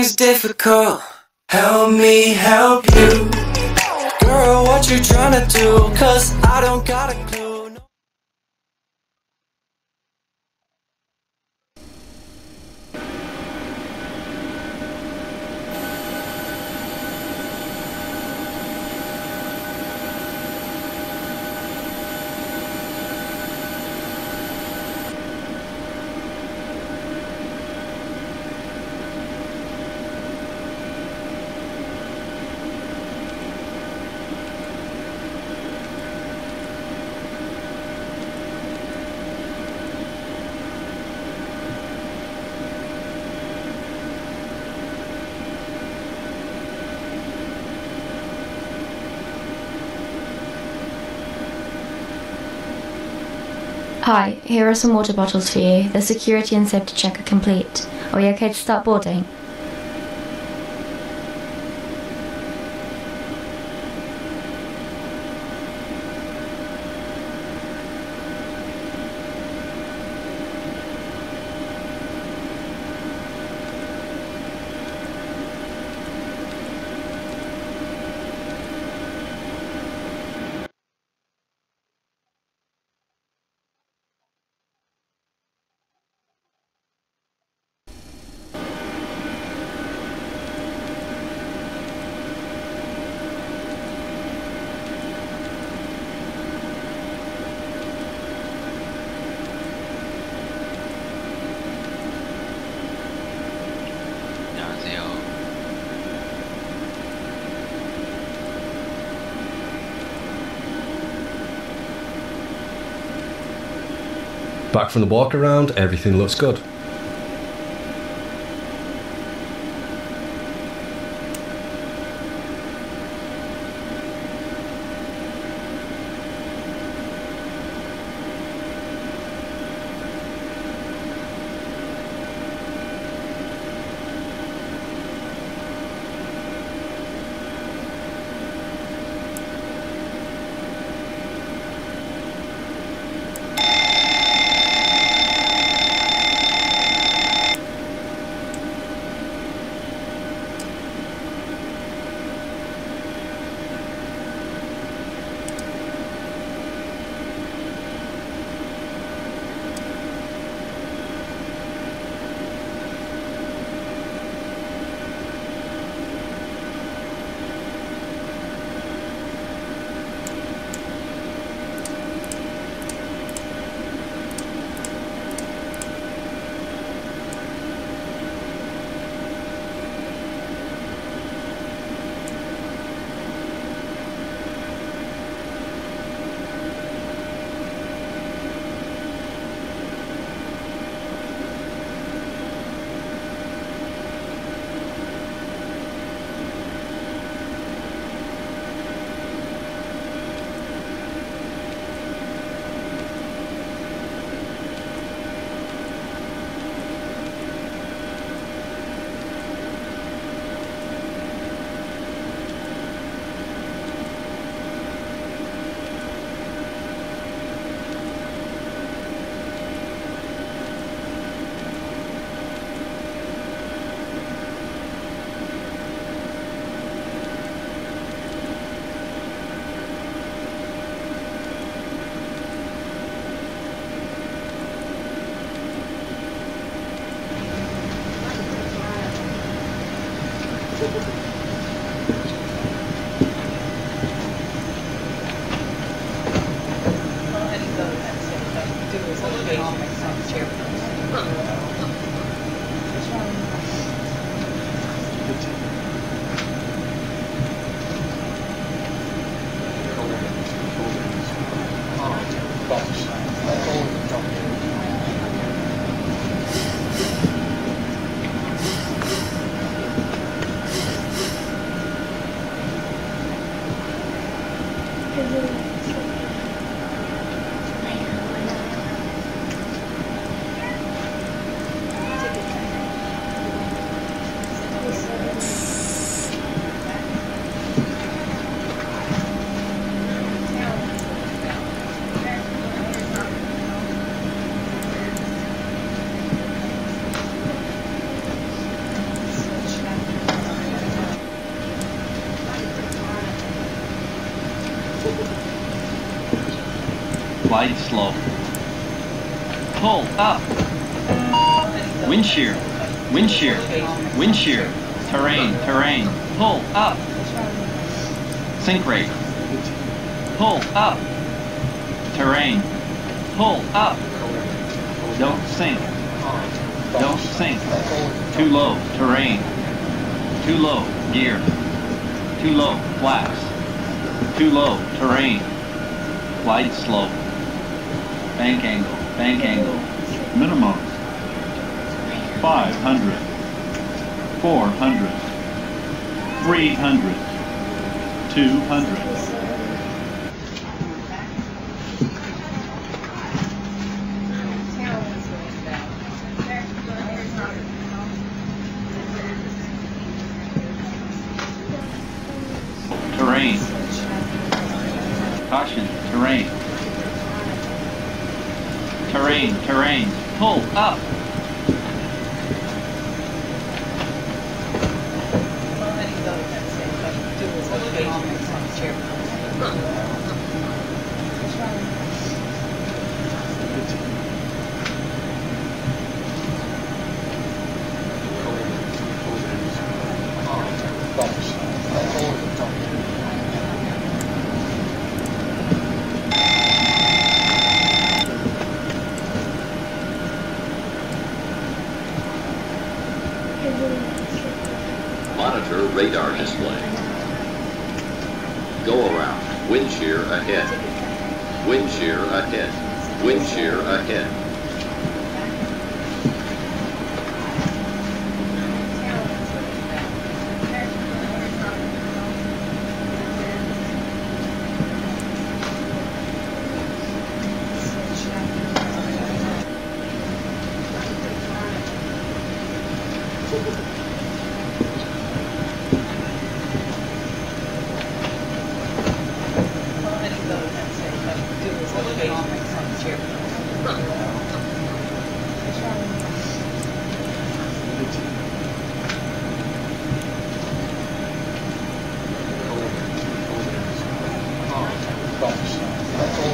is difficult. Help me help you. Girl, what you tryna do? Cause I don't got a clue. Hi, here are some water bottles for you. The security and safety check are complete. Are we okay to start boarding? Back from the walk around, everything looks good. Glide slow. Pull up. Wind shear. Wind shear. Wind shear. Terrain. Terrain. Pull up. Sink rate. Pull up. Terrain. Pull up. Don't sink. Don't sink. Too low. Terrain. Too low. Gear. Too low. Flaps. Too low. Terrain. Glide slope. Bank angle. Bank angle. Minimum. 500. 400. 300. 200. Terrain. Caution, terrain. Terrain, terrain. Pull up. Monitor radar display. Go around. Wind shear ahead. Wind shear ahead. Wind shear ahead.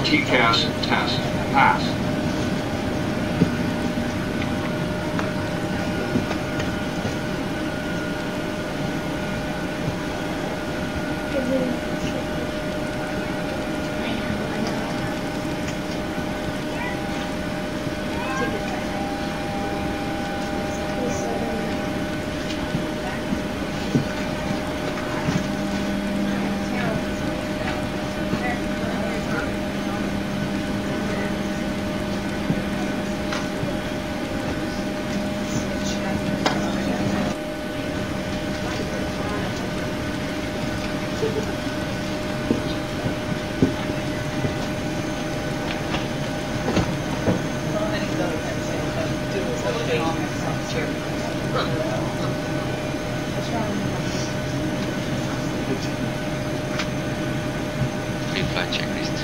TCAS test. Pass. Pre-flight checklist.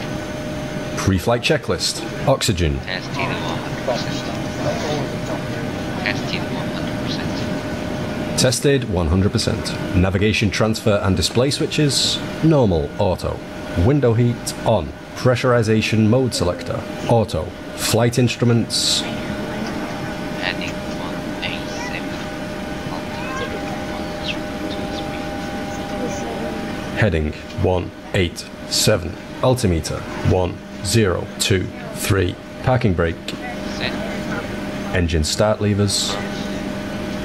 Pre-flight checklist. Oxygen. Tested 100%. Tested 100%. Tested 100%. Navigation transfer and display switches. Normal. Auto. Window heat. On. Pressurization mode selector. Auto. Flight instruments. Heading 187. Heading 187. Altimeter 1023. Parking brake. Set. Engine start levers.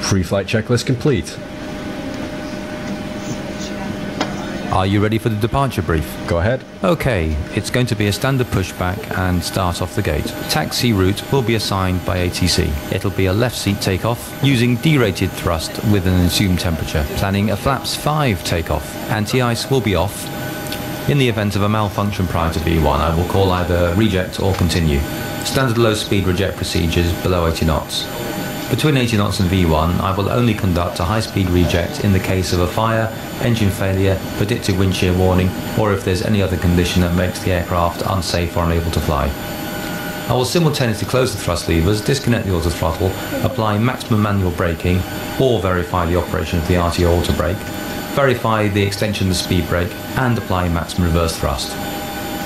Pre-flight checklist complete. Are you ready for the departure brief? Go ahead. Okay, it's going to be a standard pushback and start off the gate. Taxi route will be assigned by ATC. It'll be a left seat takeoff using derated thrust with an assumed temperature. Planning a flaps 5 takeoff. Anti-ice will be off. In the event of a malfunction prior to V1, I will call either reject or continue. Standard low speed reject procedures below 80 knots. Between 80 knots and V1, I will only conduct a high-speed reject in the case of a fire, engine failure, predicted wind shear warning, or if there's any other condition that makes the aircraft unsafe or unable to fly. I will simultaneously close the thrust levers, disconnect the auto throttle, apply maximum manual braking, or verify the operation of the RTO auto brake, verify the extension of the speed brake, and apply maximum reverse thrust.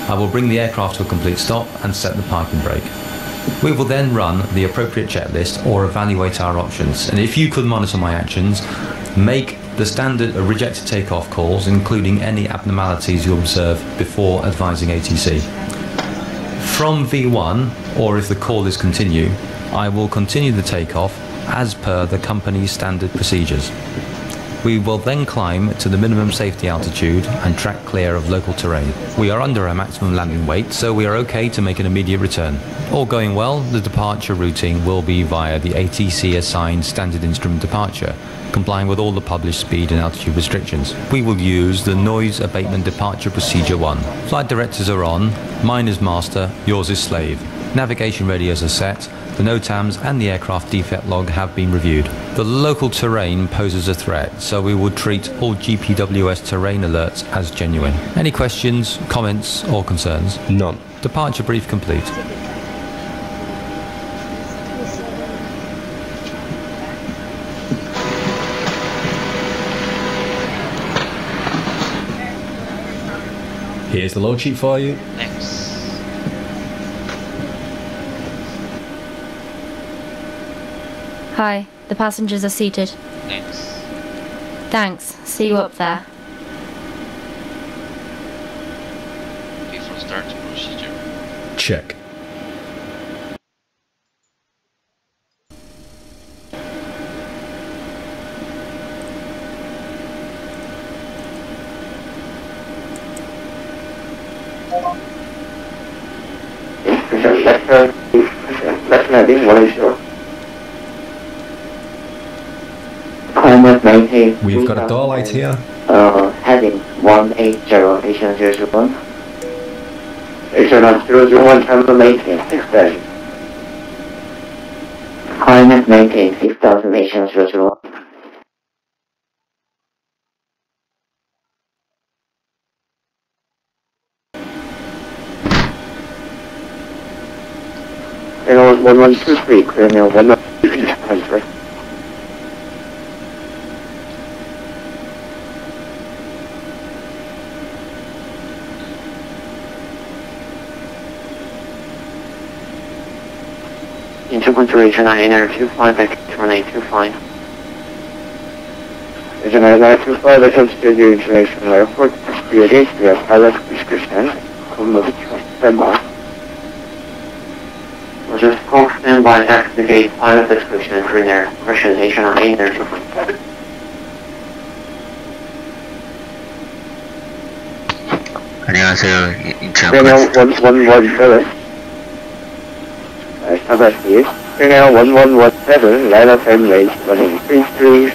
I will bring the aircraft to a complete stop and set the parking brake. We will then run the appropriate checklist or evaluate our options, and if you could monitor my actions, make the standard rejected takeoff calls, including any abnormalities you observe before advising ATC. From V1, or if the call is continue, I will continue the takeoff as per the company's standard procedures. We will then climb to the minimum safety altitude and track clear of local terrain. We are under our maximum landing weight, so we are okay to make an immediate return. All going well, the departure routing will be via the ATC assigned standard instrument departure, complying with all the published speed and altitude restrictions. We will use the noise abatement departure procedure 1. Flight directors are on, mine is master, yours is slave. Navigation radios are set, the NOTAMs and the aircraft defect log have been reviewed. The local terrain poses a threat, so we will treat all GPWS terrain alerts as genuine. Any questions, comments or concerns? None. Departure brief complete. Here's the load sheet for you. Thanks. Hi, the passengers are seated. Thanks. Thanks. See you up there. Before start procedure. Check. Left landing, what is your climate maintain? We've got a door light here. Heading 180, Asian 001. Asian 001, climate maintain 6,000. Climate maintain 6,000, Asian 001. And 1123, clear now 1123 transfer. Into consideration, I enter 25 back to 1825. As an I 25, I have schedule international airport, speed against the pilot prescription, commute, standby. Just call standby, activate pilot description for their pressurization on air 2.7. 안녕하세요. 인천. 1117. Activesky. 1117, line of end range, running 33.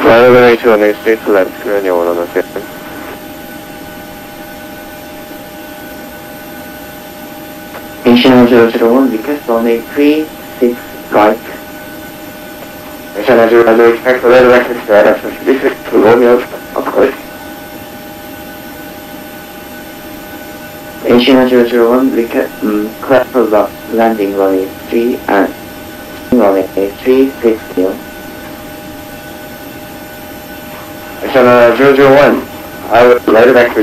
Runway 2 on a straight to left, 117. Asian 001, request runway 36 right. Asian 001, expect the letter access to adaptation specific to Romeo, of course. Asian 001, request clear for landing runway 3 and runway 360. Asian 001, I will letter back to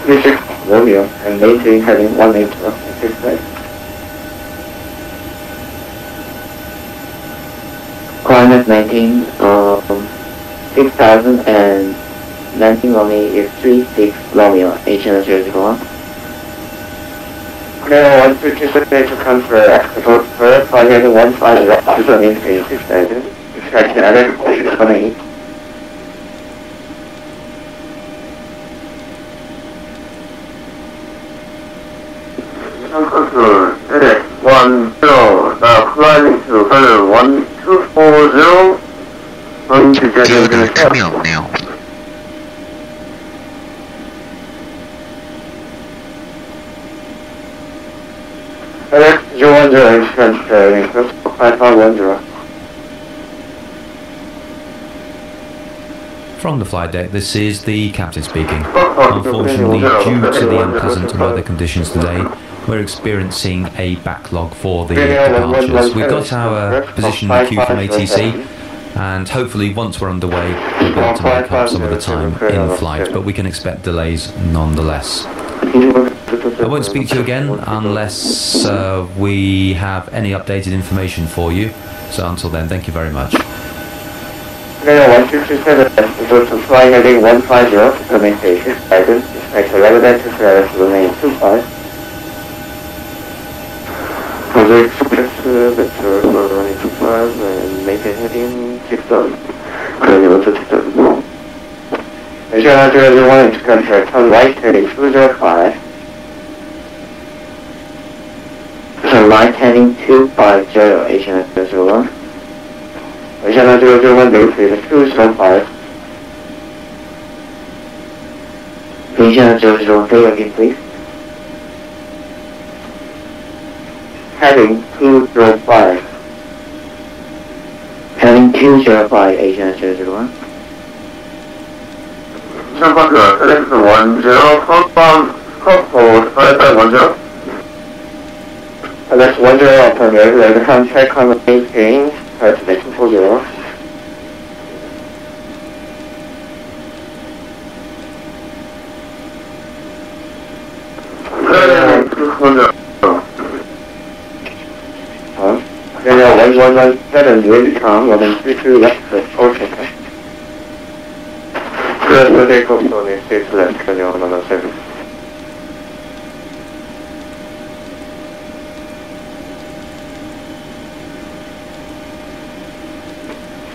36 Romeo and maintain heading 180 and 65. Climate 19, 6,000 and landing runway is 36 Romeo, Asian 001. Clear 127 to transfer export for flight heading 15 to maintain 6,000. Expect the other 618. Control, edit 10, flying to further 1240, going to Jeju. 틈이 없네요. Edit 010, transferring, 5510. From the flight deck, this is the captain speaking. Unfortunately, due to the unpleasant weather conditions today, we're experiencing a backlog for the departures. We've got our position in the queue from ATC. And hopefully once we're underway, we'll be able to make up some of the time in flight, but we can expect delays nonetheless. I won't speak to you again unless we have any updated information for you. So until then, thank you very much. 1637, result to fly heading 150, implementation, guidance, expect 11 to service, remain 25. Further express, vector, running 25, and make a heading 6,000. Cranial to 6,000. Asian 001 into contact, turn right heading 205. Turn right heading 250, Asian 001. Asian 001, negative 205. Asian 001, say again please. Heading 205. Heading 205, Asian 001. Sunbucker, select 10, compound, forward, 5510. Select 10 upon regular contact on the maintain, destination 40. Daniel 1117, ready to come, running 32 left, okay. First takeoff on the 6 left, Daniel 117.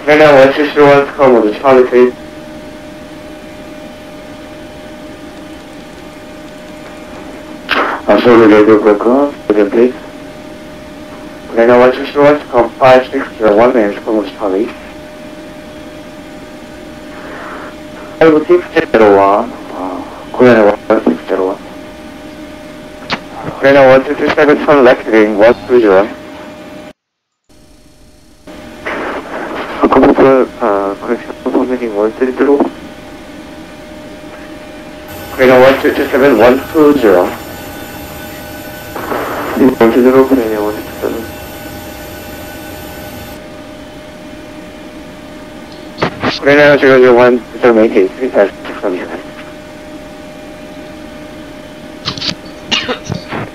Daniel 161, come on the Charlie please. I'm sorry, radio broke off, again please. Daniel 161, come 5601, and come on Charlie. Level 601, Korean 1601. Korean 167, turn left heading 120. Connection heading 130. Korean 167, 120. 120, Korean 167. Korean 001, maintain 3600.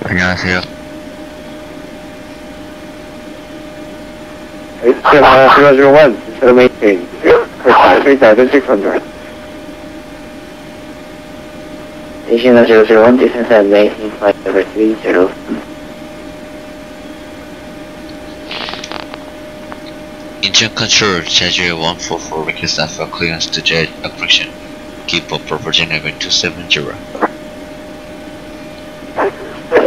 안녕하세요. 001, maintain 3600. Asian 001, descent and maintain flight over 30. Incheon control, Jeju 144 request alpha clearance to jet approach. Keep up property level 270.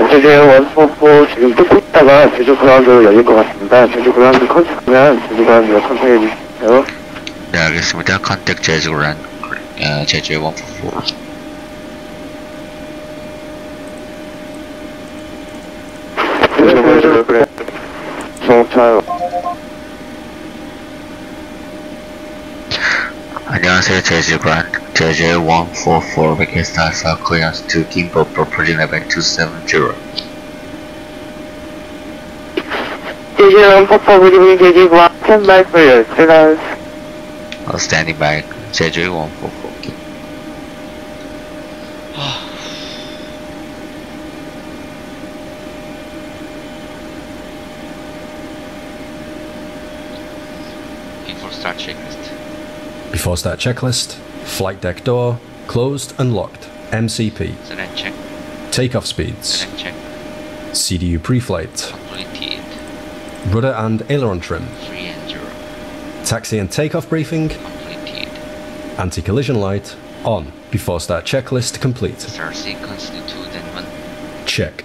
제주 144 지금 뜯고 있다가 제주 그라운드 열릴 것 같습니다. 제주 그라운드 컨택하면 제주 그라운드가 컨택해 주세요. 네, 알겠습니다. 컨택 제주 그라운드, 제주 144. 그래. 정차요. 안녕하세요. 제주 그라운드, 제주 144 request alpha clearance to keep up property level 270. 제주 144 good evening, 제주 그라운드 stand by for your clearance. Standing by, 제주 144. Before start checklist. Before start checklist, flight deck door, closed and locked, MCP. Select check. Takeoff speeds, Select check. CDU pre-flight, Completed. rudder and aileron trim, 3 and 0. taxi and takeoff briefing, Completed. anti-collision light, on. Before start checklist complete. Start sequence to 2 then 1. Check.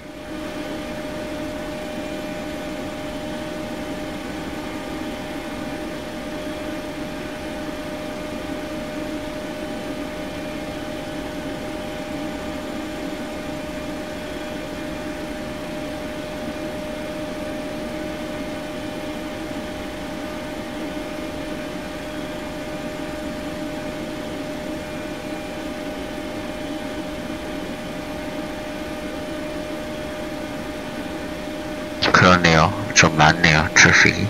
그러네요. 좀 많네요. 트래픽이.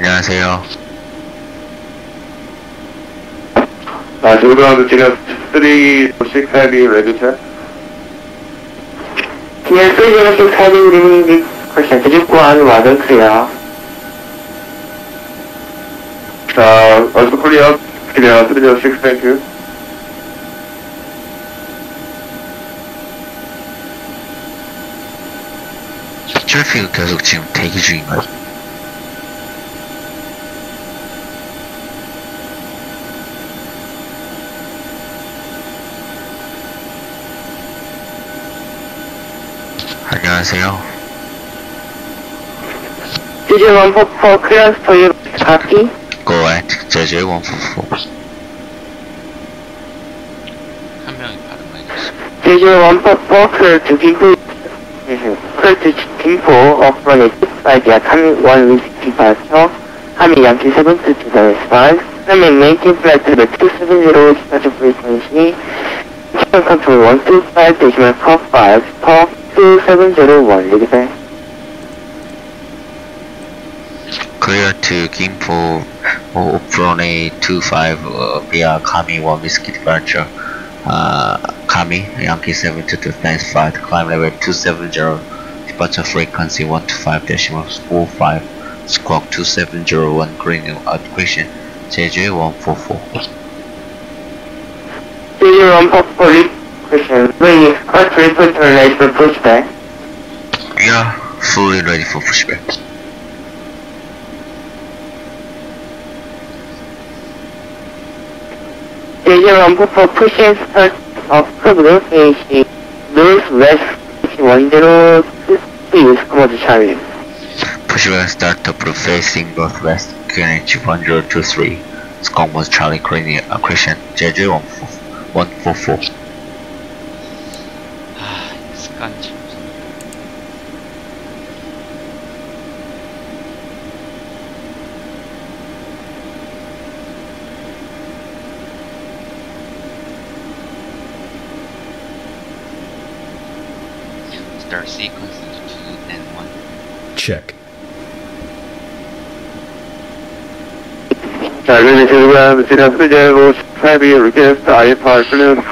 안녕하세요. Ground Genius 346 Heavy, ready check. Genius 306 Heavy, reading question. Could you go on weather clear? Also clear. Genius 306, thank you. 트래픽은 계속 지금 대기 중인가요? 안녕하세요. Jeju 144 clearance for you, copy. Go at Jeju 144. 한 명이 발음 많이 됐습니다. Jeju 144 clear to Gimpo. Clear to Gimpo of runway 25 via coming 1 with 65 knots. Coming Yankee 7 to 275. Coming maintain flight level 270, departure frequency. Incheon control 125, decimal call 5, stop 2701, ready back. Clear to Gimpo of runway 25 via Kami 1 whiskey departure. Kami, Yankee 7 to 295, climb level 270, departure frequency 125.45, squawk 2701, green equation, Jeju 144. Jeju 144, question, ready, first report to relate for pushback. We are fully ready for pushback. Jeju 144 pushing start of Kuala Lumpur northwest 1023 is command Charlie. Pushback startup facing northwest, QNH 1023, squawk was Charlie green equation, Jeju 144. 습관이 참. Start sequence into 2 and 1. Check. 자, 그러면 지금 지난 수제로 18비 리퀘스트 IFR 클리어런스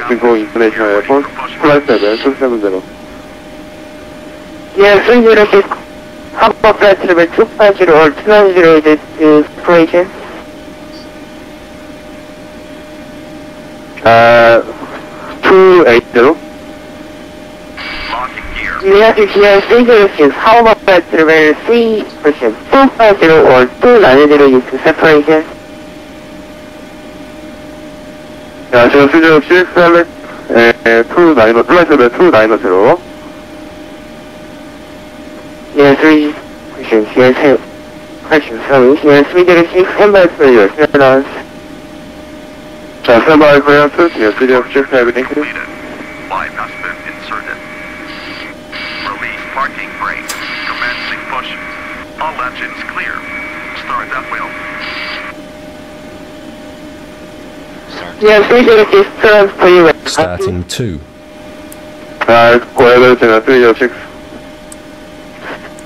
빙고 인터내셔널 에어포트 플라이트 레벨 270. Yeah, 306 Hopper flight level 250 or 290 is separation. 280. Yeah, here 306 Hopper flight level 3%, 250 or 290 is separation. 자, 지금 306 select 290, 플라이트 레벨 290. Yeah, 3 questions. Yes, questions. Sorry. Yes, 306 standby for your clearance. Standby clearance. Yes, 306 everything. Live has been inserted. Release parking brake. Commencing push. All engines clear. Start that wheel. Yes, 306 clearance for you. Starting 2. Go ahead, 306.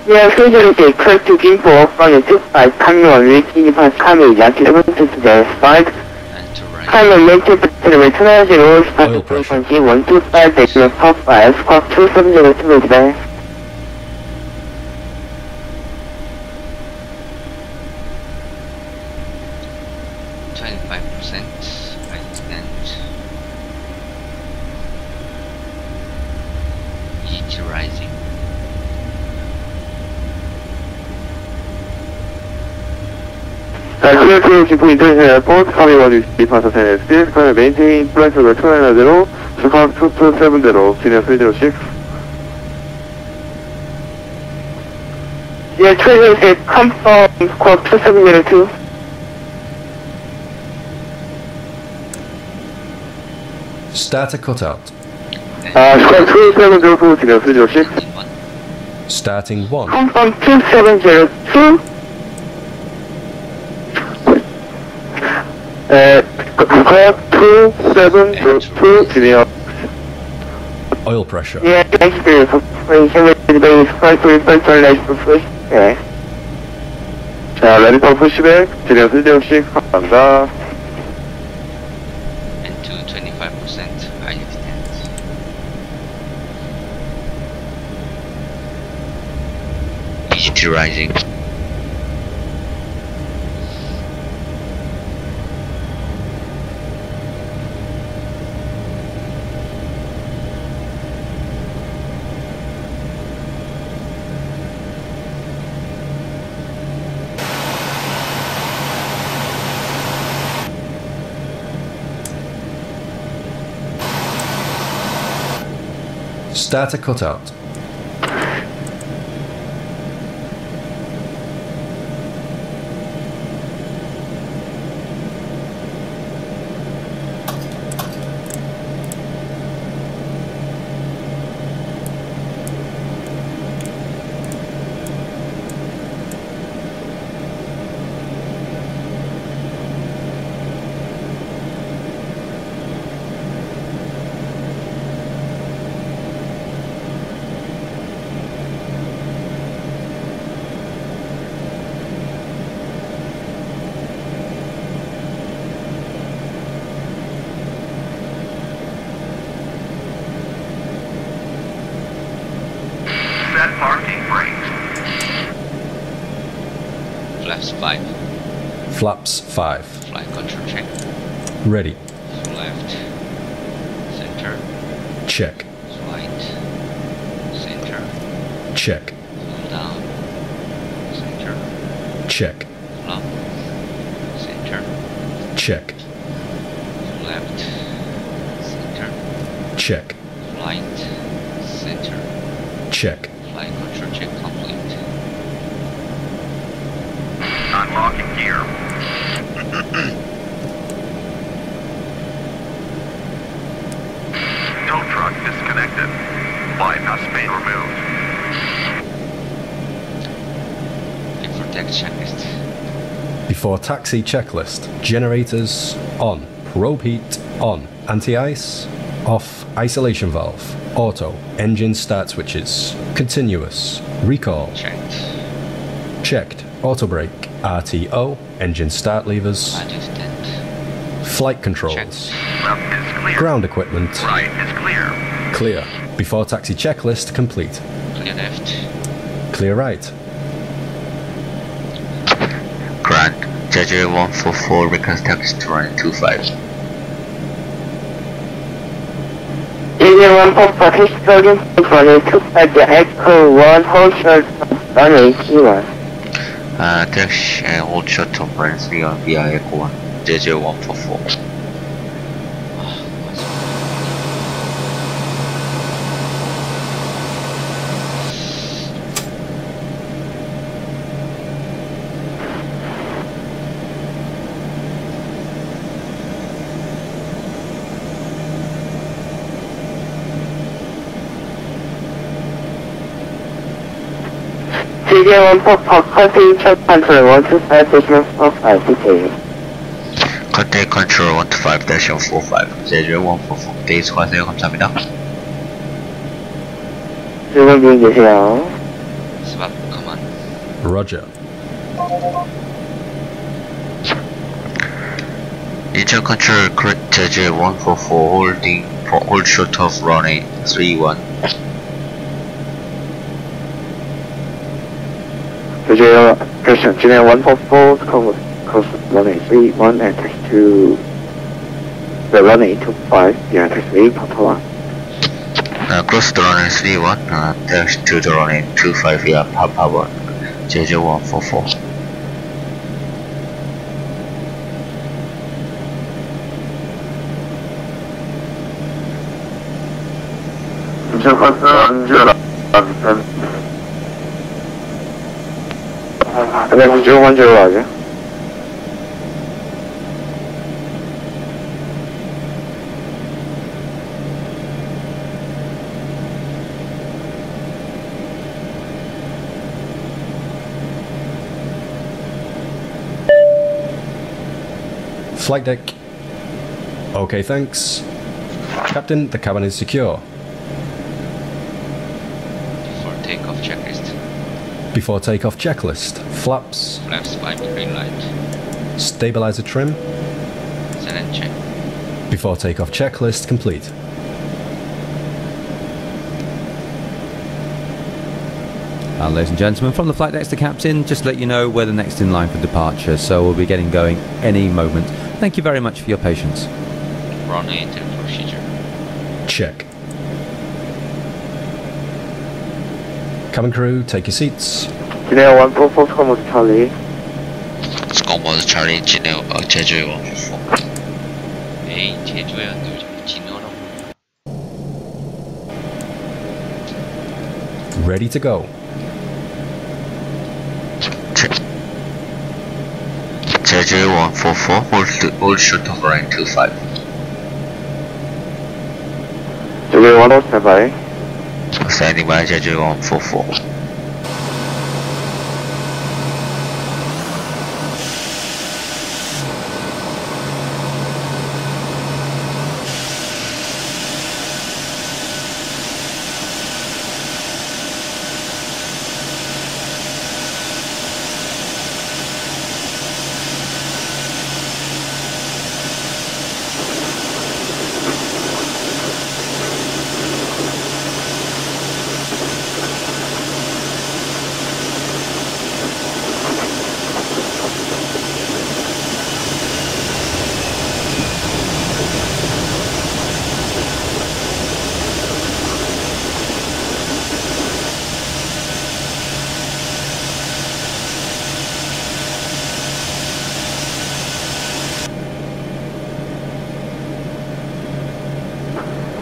Yeah, 306 clear to Gimpo from the 25 coming on reaching past coming Yankee 7 to the side. Coming maintain level 290, departure frequency 125, decimal top 5, squawk 2702 is there. Clear to International Airport, coming on departure 10 SP, current maintain flight level 290, squawk 2270, senior 306. Yeah, 306, come from squawk 2702. Start a cutout. Squawk 2702, senior 306. Starting 1. Come from 2702. Squawk 2702, senior. Oil pressure. Yeah, thank you for your cooperation with the base flight to refer to our life for first. Yeah. 자, ready for pushback. 진행 쓸데없이 감사합니다. And to 25% high extent. VGT rising. Starter cutout. Set parking brakes. Flaps 5. Flaps 5. Flight control check. Ready. Left. Center. Check. Right. Center. Check. Down. Center. Check. Up. Center. Check. Left. Center. Check. Right. Center. Check. Flight control check complete. Unlocking gear. Tow truck disconnected. Bypass main removed. Invertex checklist. Before taxi checklist. Generators on. Probe heat on. Anti-ice off. Isolation valve. Auto. Engine start switches. Continuous. Recall. Checked. Checked. Auto brake. RTO. Engine start levers. Adjusted. Flight controls. Checked. Left is clear. Ground equipment. Right is clear. Clear. Before taxi checklist complete. Clear left. Clear right. Grant. Jeju 144 request taxi to run 25. Jeju 144 Pittsburgh runway 25, the Echo 1 hold short runway T1. Taxi hold short of run 3 on via Echo 1. Jeju 144. Jeju 144 contact check control 125 decimal 45 detail. Contact control 125-45. Jeju 144. 데이 수고하세요. 감사합니다. 즐거운 비행 되세요. Swap command. Roger. Incheon control correct Jeju 144 holding for hold short of runway 31. Jeju Christian, Jeju 144 coast runway 31 and taxi to the runway 25, yeah, taxi Papa 1. Cross the runway 31, taxi to the runway 25 via Papa 1. Jeju 144. Incheon control 네, 010 하죠. Flight deck. Okay, thanks. Captain, the cabin is secure. For takeoff checklist. Before takeoff checklist. Flaps. Flaps by green light. Stabilizer trim. Set and check. Before takeoff checklist complete. Ladies and gentlemen, from the flight decks to captain, just to let you know we're the next in line for departure, so we'll be getting going any moment. Thank you very much for your patience. Runway to procedure. Check. Cabin crew, take your seats. 진행 144 스커머스 찰리. 스코모드 차리 진행 제주에 144. 에이, 제주에 늘 진행하라고. Ready to go. 제주에 144, hold short of runway 25. 제주에 107. Standing by 제주에 144.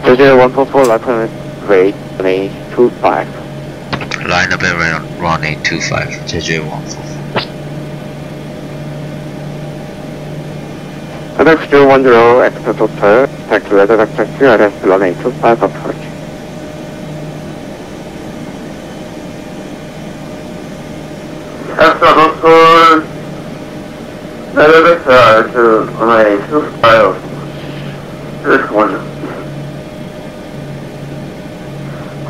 제주에 144 라이프 웨이트 runway 25. Line up and runway 25. 제주에 144. FX 010 extra total, taxi weather vector QRS runway 25 approach. Extra total, weather vector runway 25. This one.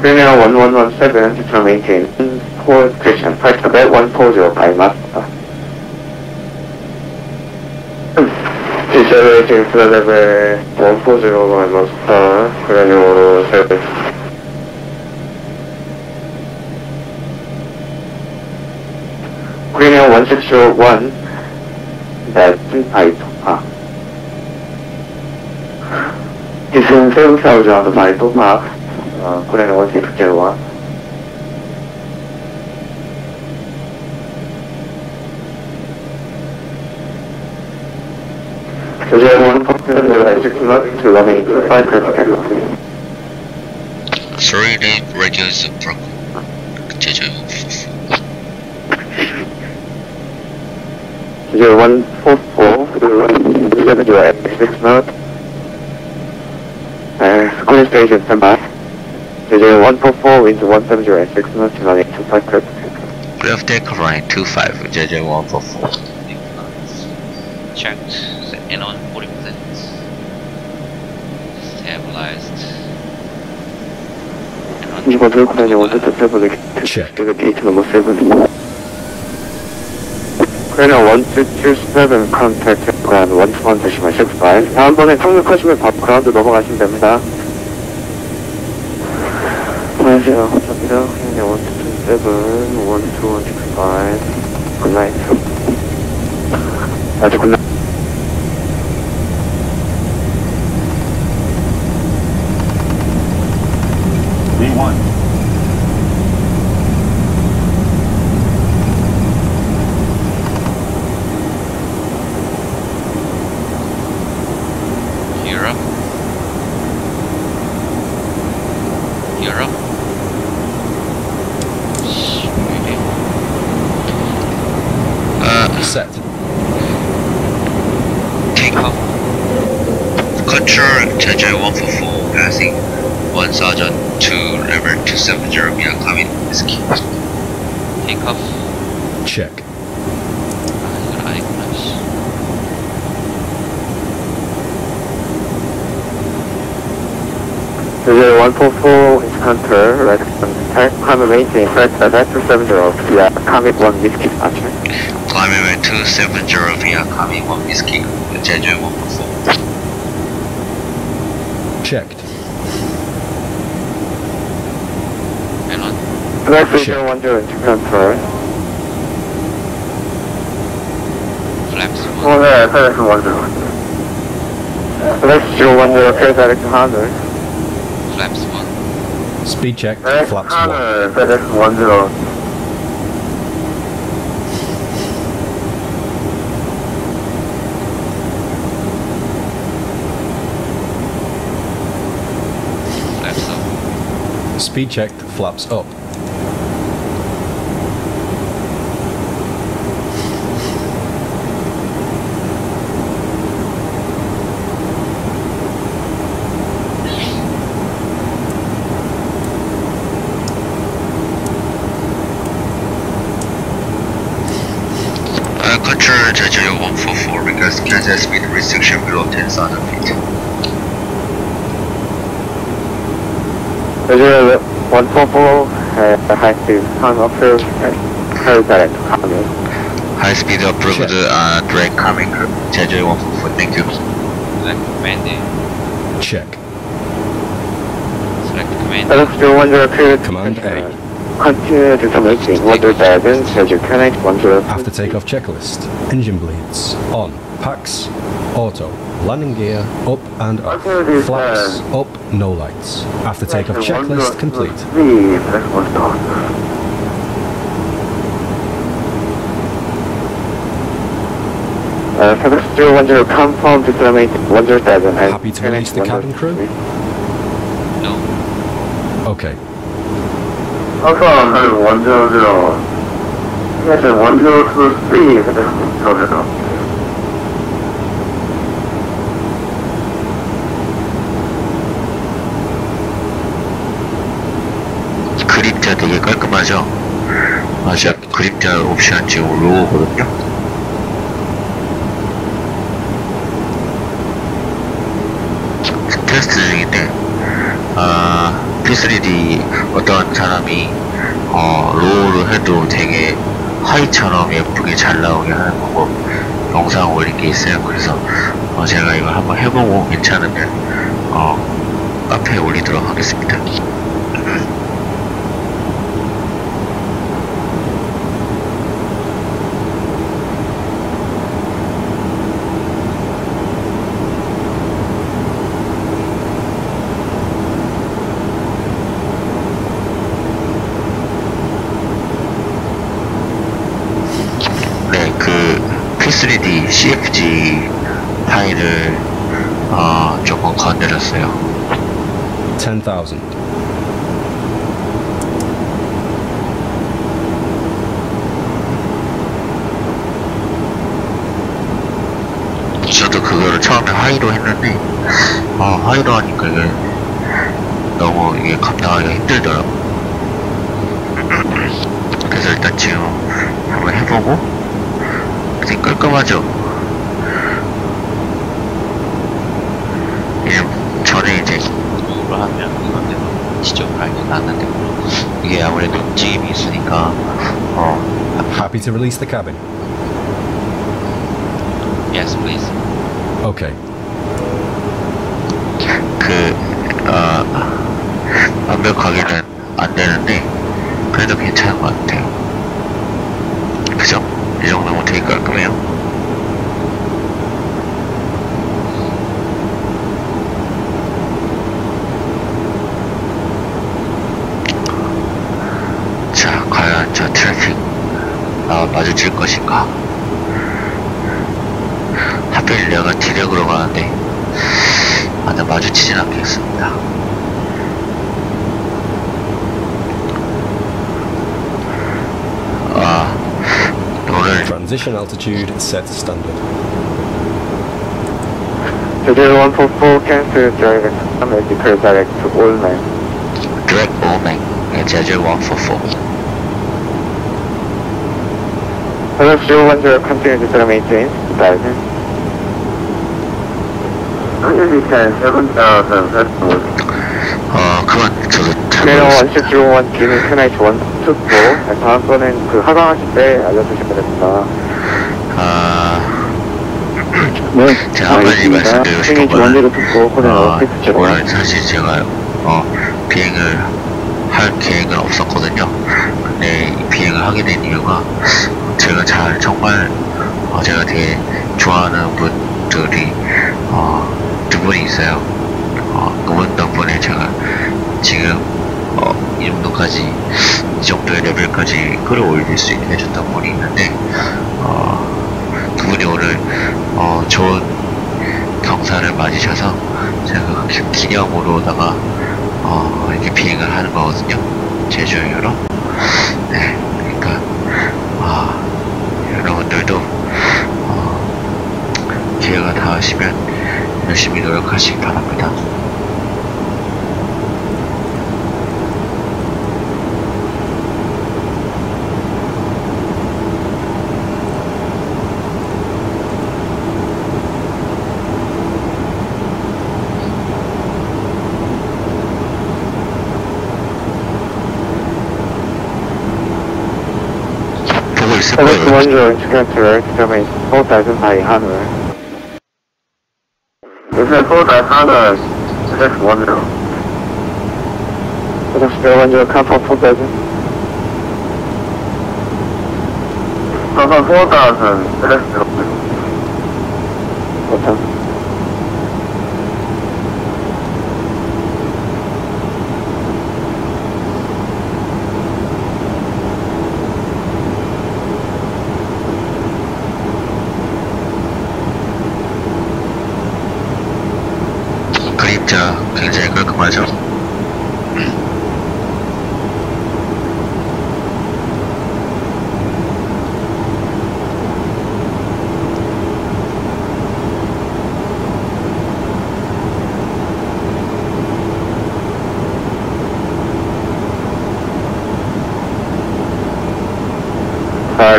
Premium 1117 to maintain port Christian flight to bed 1405 master. Decelerating to level 1401 master, gradual service. Premium 1601, that's type. Using 7,000 on the vital mark. Korean 1601. So there one popular 6 knots to running 5 takeoff. Sorry, the radio is broken. 제주에 144. So there 144, 7 at 6 knots. Schooling station standby. Jeju 144 wind 170 at 6 knots running 25 clear. Clear of takeoff runway 25, Jeju 144. Checked. Set in on 40%. Stabilized. 이번 들고다니 원전 세븐 Check. 게이트 넘버 7. Korean 1227 contact ground 1265. 다음번에 착륙하시면 바로 그라운드 넘어가시면 됩니다. 안녕하세요. 감사합니다. Korean 1227 1265. 굿나잇. 아주 굿나잇. V1. Europe. Europe. Set. Takeoff. Control Jeju 144 passing 1000 to level 270 via cabin Activesky. Takeoff. Check. 이건 아니구나. 144 Hunter, right contact, climate maintain, flight 270 via Comet 1 Whiskey Archer. Climbing 270 via Comet 1 Whiskey, Jeju 144. Checked. Flight 3010 to control. Flaps 1. Oh, yeah, Flight 3010. Flight 010, clear direct to Hunter. Flaps 1. Speed check, Flaps flaps 1. Flight 10. Flaps up. Speed check, flaps up. Control Jeju 144 because Kansas speed restriction below 10,000 feet. Jeju 144, high speed, time approved, clear direct to Comet. High speed approved, direct coming Jeju 144, thank you. Select command A. Check. Select command Flight A. 010, clear Command A. Continue to making 1,000, Jeju Connect 10. After takeoff checklist. Engine bleeds. On. Packs. Auto. Landing gear. Up and off. Flaps. Up. No lights. After takeoff checklist complete. Flight 010, confirm to summit 1,000. Happy to release the cabin crew? No. Okay. Also, 100. Yes, 1023. 그림자 되게 깔끔하죠? 맞아, 그림자 옵션 지금 로우거든요? 테스트 중인데, P3d 어떤 사람이, 로우를 해도 되게 하이처럼 예쁘게 잘 나오게 하는 방법 영상 올린 게 있어요. 그래서, 제가 이걸 한번 해보고 괜찮으면, 카페에 올리도록 하겠습니다. P3d CFG 파일을 조금 건드렸어요. 10,000. 저도 그거를 처음에 하이로 했는데 하이로 하니까 이게 너무 이게 감당하기가 힘들더라고. 그래서 일단 지금 한번 해보고 되게 깔끔하죠? 전에 이제 로우를 하면 이건데도 지적을 알게 나는데 이게 아무래도 움직임이 있으니까 Happy to release the cabin? Yes, please. Okay. 완벽하게는 안 되는데 그래도 괜찮은 것 같아요. 그죠? 이 정도면 되게 깔끔해요. 자, 과연 저 트래픽 마주칠 것인가? 하필 내가 디렉으로 가는데 마주치진 않겠습니다. Transition altitude set standard. Jeju 144 cancel direct summit, declare direct to all men. Direct all men. Jeju 144. Flight 010, continue to thermal maintain 2,000. 7,000 그건 저도 잘 그래요. 모르겠습니다. 1601 기능 크나이트 1, 2, 4. 다음번엔 그 하강하실 때 알려주시면 됩니다. 제가 한 가지 말씀드리고 싶은 거는, 듣고, 오늘 사실 제가, 비행을 할 계획은 없었거든요. 근데 이 비행을 하게 된 이유가, 제가 정말, 제가 되게 좋아하는 분들이, 두 분이 있어요. 그분 덕분에 제가 지금, 이 정도까지, 이 정도의 레벨까지 끌어올릴 수 있게 해줬던 분이 있는데, 두 분이 오늘 좋은 경사를 맞으셔서 제가 그 기념으로다가 이렇게 비행을 하는 거거든요. 제주 여행으로. 네, 그러니까 여러분들도 기회가 닿으시면 열심히 노력하시기 바랍니다. Select one zero to contact domain 4000 by Hanwell. This is 4000 Hanwell. Select one zero. Select one zero, come for 4000. Come for 4000. Select 4000. 그림자 굉장히 깔끔하죠?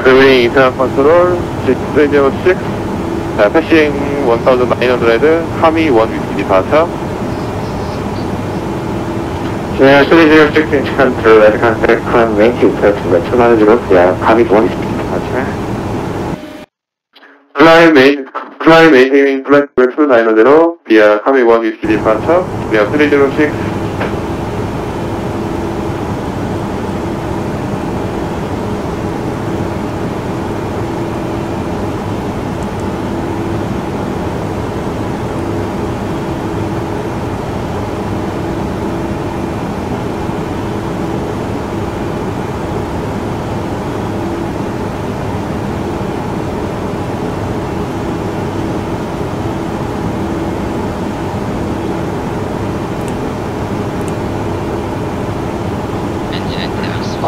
Good internal control, 306, passing 1900, Hami 1 with departure. Yeah, 306 inch control, that contact climb 19 to 200, yeah, Hami 1 with departure. Fly maintaining blackbox 290, via Hami 1 with departure, via 306.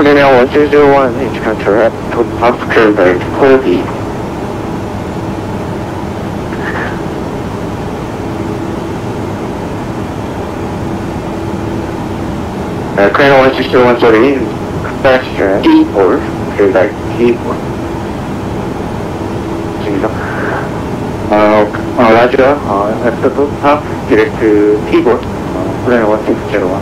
Now 1201 inch control to obscure the quality. Crane 1601 sorry, connection keyboard, like keyboard. larger laptop top direct to keyboard, Crane 1601.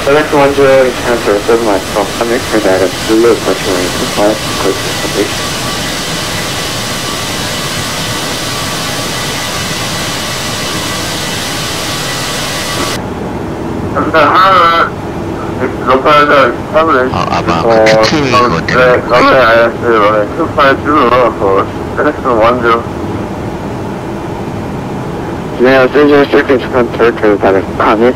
Select one zero is transfer 7 miles from Summit for that of Zulu approximately 25 close to completion. 아마 그 PT 그것 때문에 Yeah, 306 inch control to that of Commit.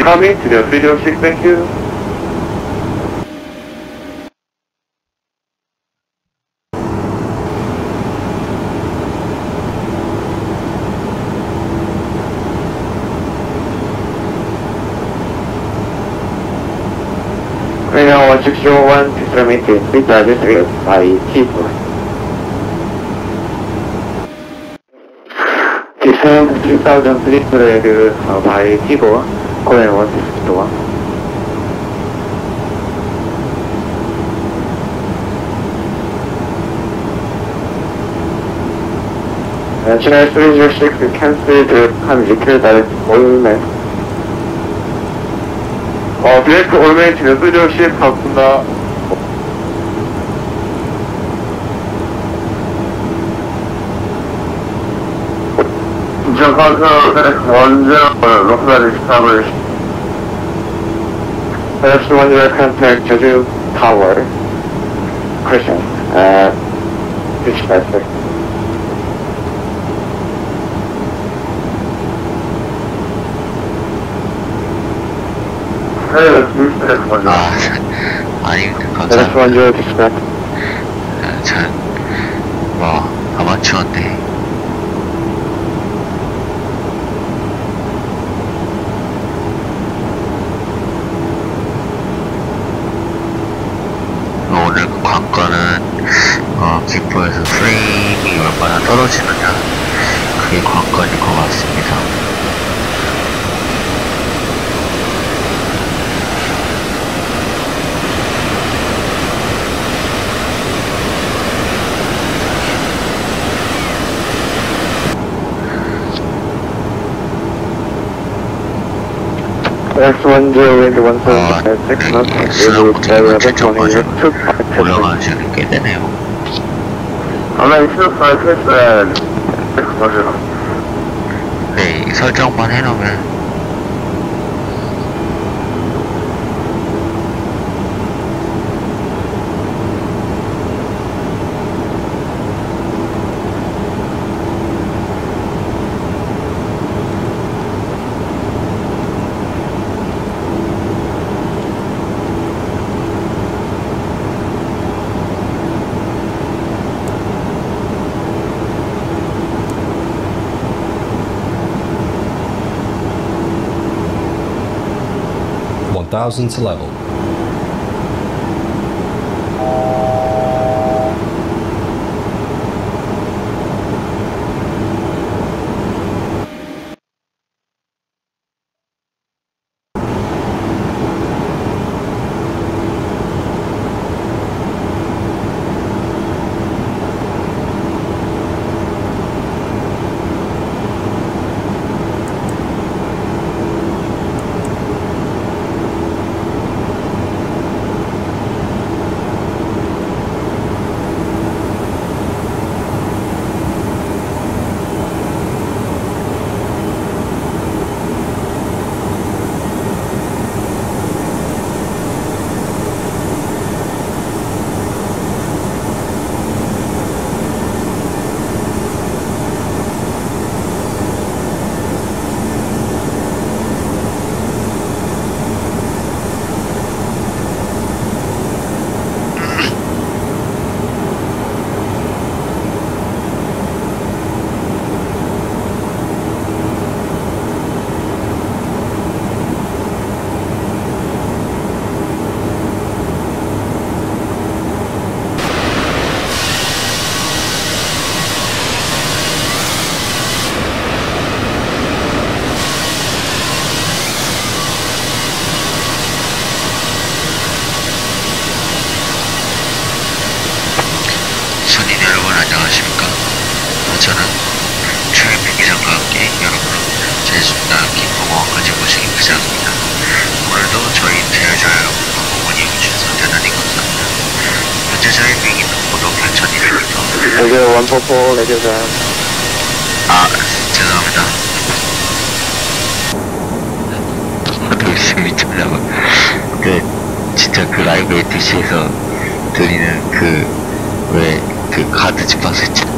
Tommy to the 306, thank you. Right now 1601 to submit the speed register by keyboard. Descend 3300 by keyboard. Korean 161. Channel 306 canceled time indicated that it's allman. 브레이크 allman 지금 수조 시작하겠습니다. Incheon Control, 10, Rockland established. That's 10 contact Jeju Tower. Christian, pitch faster. 아닙니다. That's 10 감사합니다. dispatch. 전, 아마추어인데. 오늘 관건은, 기포에서 프레임이 얼마나 떨어지느냐. 그게 관건일 것 같습니다. X10 wind 176 knots, area between 2 올라가시는 게 되네요. 네, 이 설정만 해놓으면 $1,000 to level. 안녕하십니까. 저는 최민 기장과 함께 여러분을 제주나 김포공항까지 모시기 부장입니다. 오늘도 저희 대여자 여러분 응원해 주셔서 대단히 감사합니다. 현재 저희 비행기는 고도 8,200m. 레디오 144 레디오 장. 죄송합니다. 열심히 찾려고 진짜 그 라이브 ATC에서 들리는 그 카드 주파수 있잖아.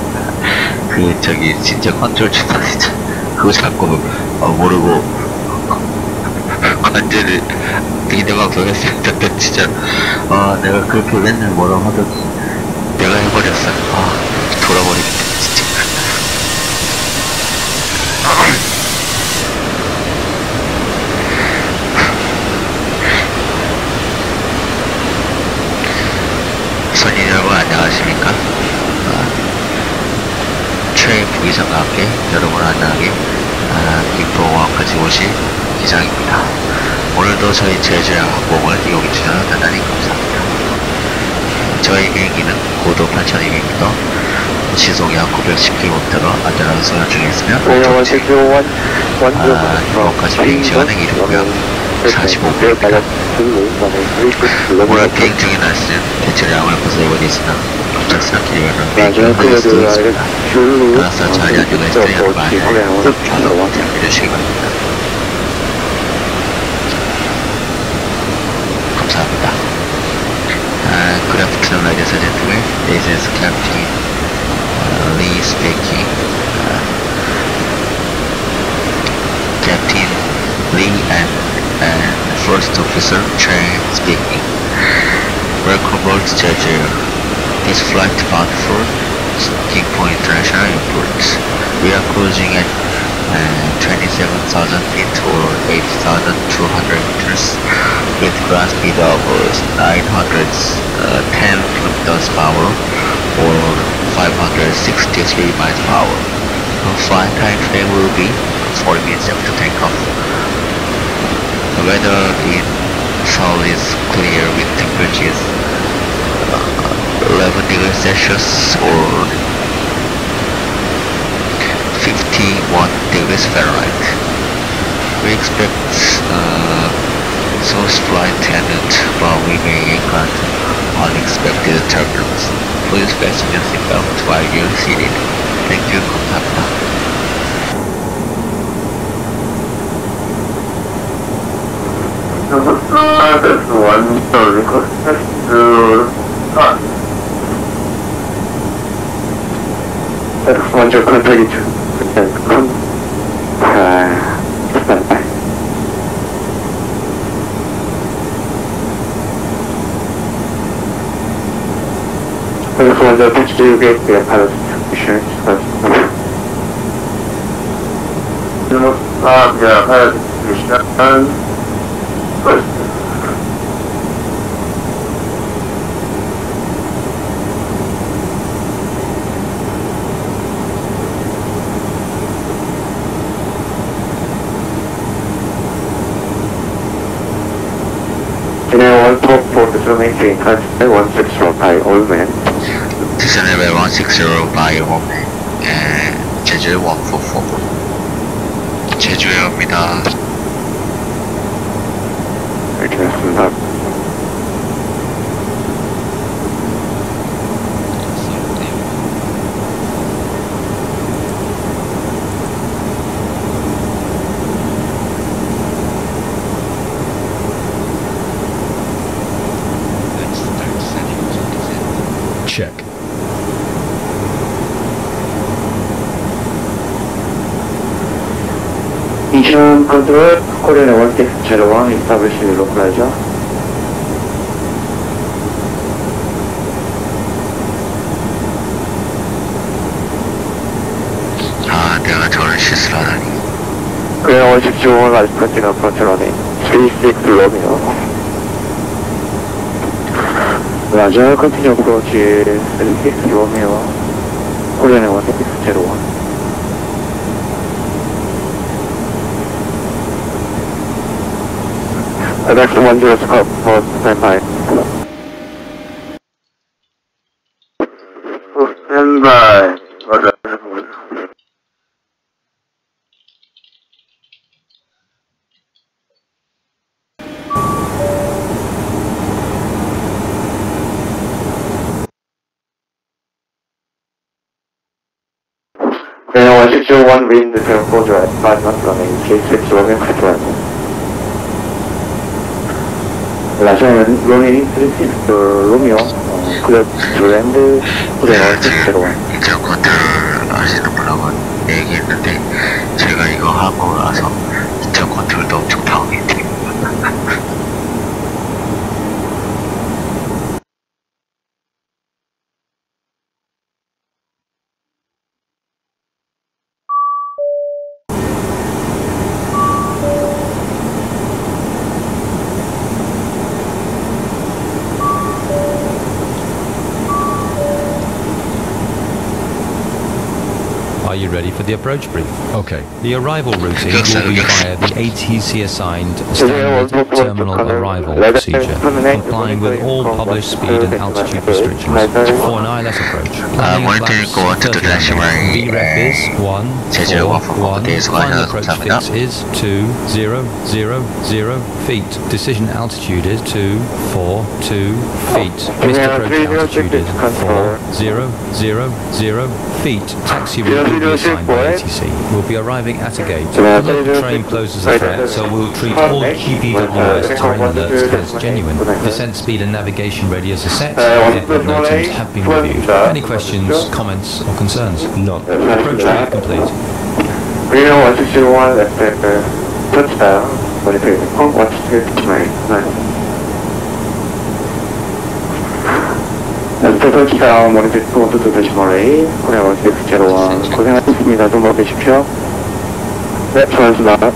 진짜 컨트롤 주파수 있잖아. 그거 자꾸 모르고 관제를 비대방송 했으면 진짜 내가 그렇게 맨날 뭐라고 하던 내가 해버렸어. 돌아버리겠다 진짜. 손님 여러분 안녕하십니까. 최 부기장과 함께 여러분을 안전하게 김포공항까지 오신 기장입니다. 오늘도 저희 제주행 항공을 이용해 주셔서 대단히 감사합니다. 저희 비행기는 고도 8,200m, 시속약 910km로 안전하게 소요 중이었으며 이번까지 비행 시간은 1이고요. 45분입니다. 오늘 비행 중인 날씨는 대체량을 고사해보니 있으나 갑작스럽게 이거는 비행기가 흐릴 수도 있습니다. 따라서 잘 연료가 있으니 많이 좌석 대비해주시기 바랍니다. 감사합니다. Good afternoon, ladies and gentlemen. This is Captain Lee speaking. Captain Lee and First Officer Choi speaking. Welcome aboard Jeju. This flight bound for Kingpong International Airport. We are cruising at 27,000 feet or 8,200 meters with ground speed of 910 kilometers per hour or 563 miles per hour. Our flight time frame will be 40 minutes after takeoff. The weather in Seoul is clear with temperatures 11 degrees Celsius or 51 degrees Fahrenheit. We expect source flight attendant, but we may encounter unexpected turbulence. Please fasten your seatbelt while you're seated. Thank you. 감사합니다. This one, so request to start. 먼저 컨택이 그래서 먼저 PMDG pilot mission pilot mission maintain touch 160 by overland. Descending by 160 by overland and 제주 144. 제주에 갑니다. 알겠습니다. Check. Incheon control, Korean Orbx 01 established localizer. 내가 저를 실수를 하다니. Korean Orbx 01 is continuing approach running 36 Romeo. Roger, continue approach 36 Romeo. Korean Orbx 01. Next 10 scope for standby. Standby. Roger. Then 1601 wind 74 drive, 5 knots running, K6 Romeo control. 라샤는 로닝 36 로미오 클럽 랜드 후대로 601 인천 컨트롤 하시는 분하고 얘기했는데 제가 이거 하고 나서 인천 컨트롤도 엄청 당황했대요. Are you ready for the approach brief? Okay. The arrival routine will be via the ATC assigned standard terminal arrival procedure, complying with all published speed and altitude restrictions. For an ILS approach, planning 모니터링 고 원투 드라시마이 VREF is 1, 4, 1, final approach fix is 2,000 feet. Decision altitude is 242 feet. Missed approach altitude is 4,000 feet. Taxi route will be assigned by ATC. We'll be arriving at a gate. The local train poses a threat, so we'll treat all GPWS terrain alerts as genuine. Descent speed and navigation radius are set. Airport notions have been reviewed. Any questions, comments, or concerns? None. Approach brief complete. Green 161, left touchdown, monitor, watch to touchdown, monitor, to decimal, Korea 1601, 고생하셨습니다. 좀 먹으십시오. 네, 수고하셨습니다.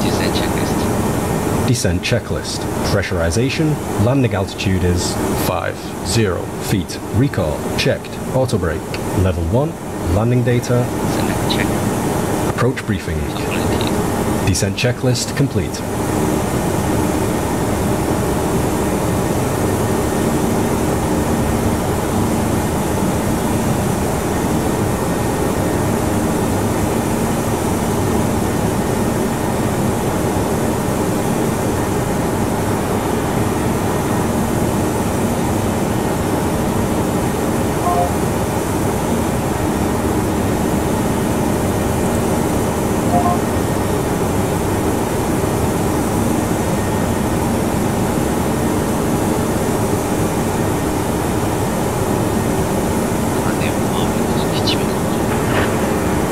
Descent checklist. Descent checklist. Pressurization. Landing altitude is 50 feet. Recall checked. Auto brake. Level 1. Landing data. Select check. Approach briefing. Completed. Descent checklist complete.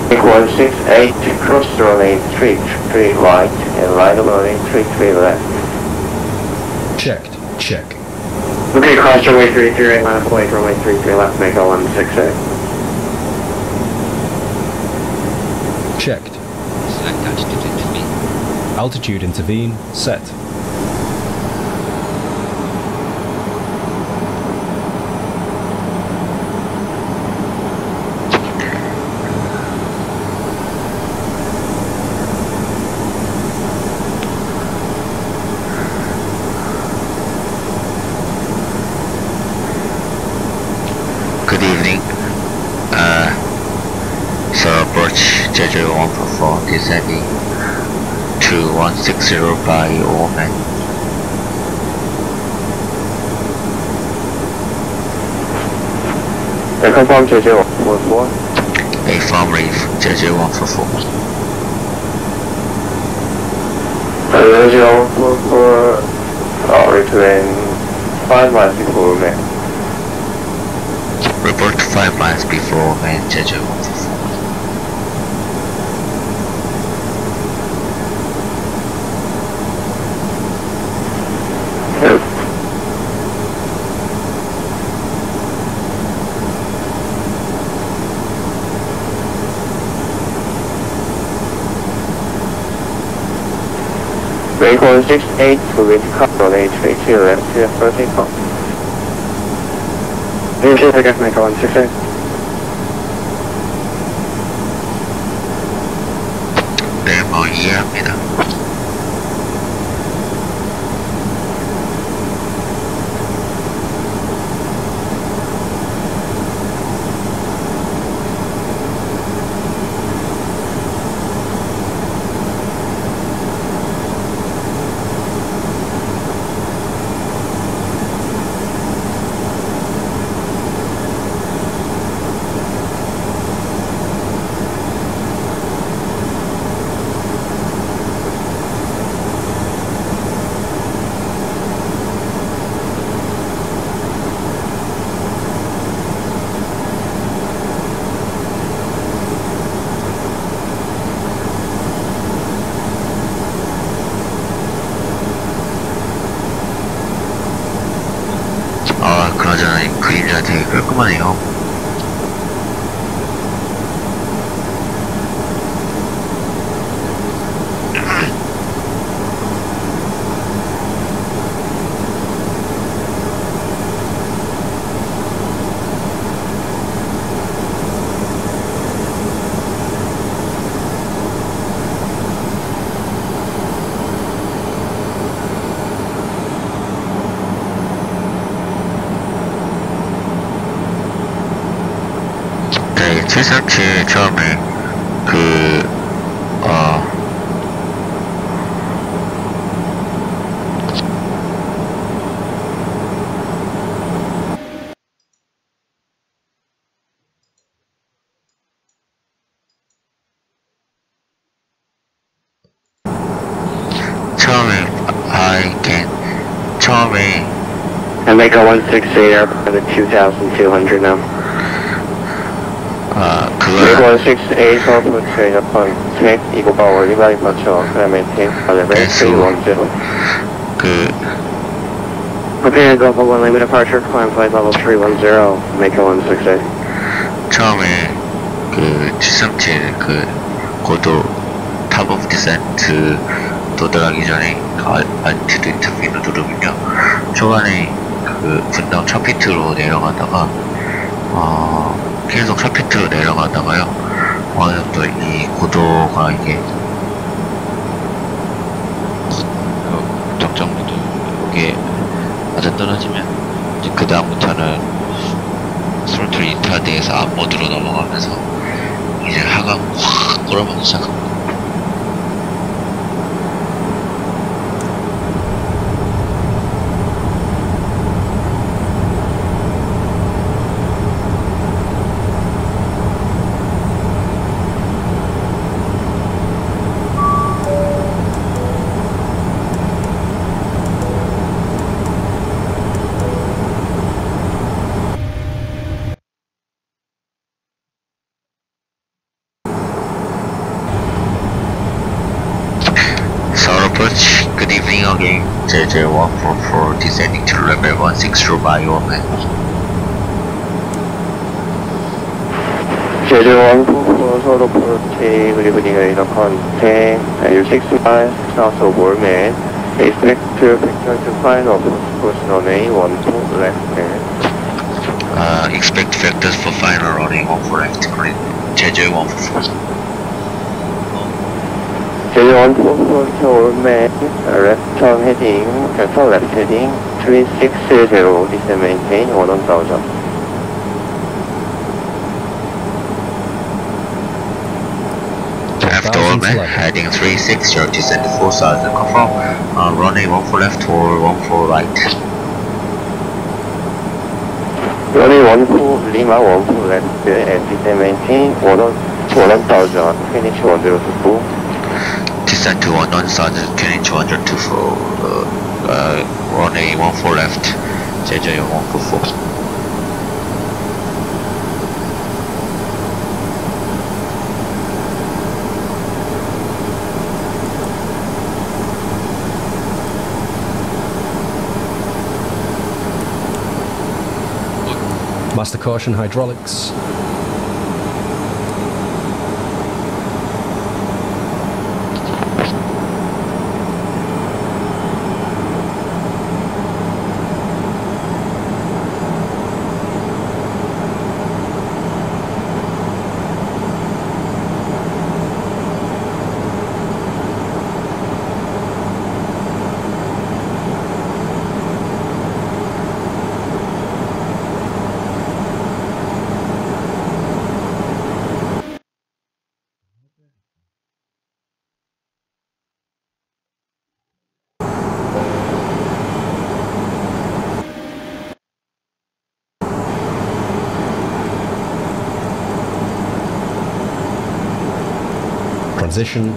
Take 168 to cross the lane 33 right and line of lane 33 left. Checked. Check. Okay, cross runway 33 right, line of way runway 33 left, make 168. Checked. Select altitude intervene. Altitude intervene. Set. Good evening. So approach Jeju 144, descending to 160 by overland. Confirm Jeju 144. Affirmative, Jeju 144. Jeju 144, return 5 miles before man. Report 5 miles before man, Jeju 144. Break 168 to reach Control HVC left to for takeoff. VHHH make 168. 네, 뭐 이해합니다. 그나저나 이 그림자 되게 깔끔하네요. 737 처음에 And make a 168 airplane at 2,200 now. Make 168 airplane train upon check, equal power, revalue control, and maintain level 310. Prepare to go for one limit departure, climb flight level 310, make a 168. 처음에 737 고도 탑 오브 디센트 도달하기 전에 알티드 인터뷰를 누르면요, 초반에 분당 첫 피트로 내려가다가 계속 첫 피트로 내려가다가요, 어느 정도 이 고도가 이게 적정 고도 이게 맞아 떨어지면 이제 그 다음부터는 스로틀 이탈대에서 앞모드로 넘어가면서 이제 하강 확 꼬라박기 시작합니다. Good evening again, JJ144 descending to level 16 by your man. JJ144 sort of approaching, good evening, contact, 6 miles south of Orman. Expect to return to final position on A14 left hand. Expect vectors for final running off left, JJ144. JJ144 to Orman, left turn heading, cancel left heading, 360, descend maintain 1000. Left Orman, heading 360, descend 4000, confirm, runway 14 left or 14 right. Runway 14, Lima 14 left, and descend maintain 1000, finish 1024. Descend to 1000, Kenny 224, runway 14 left, JJ144. Master caution hydraulics. Transition.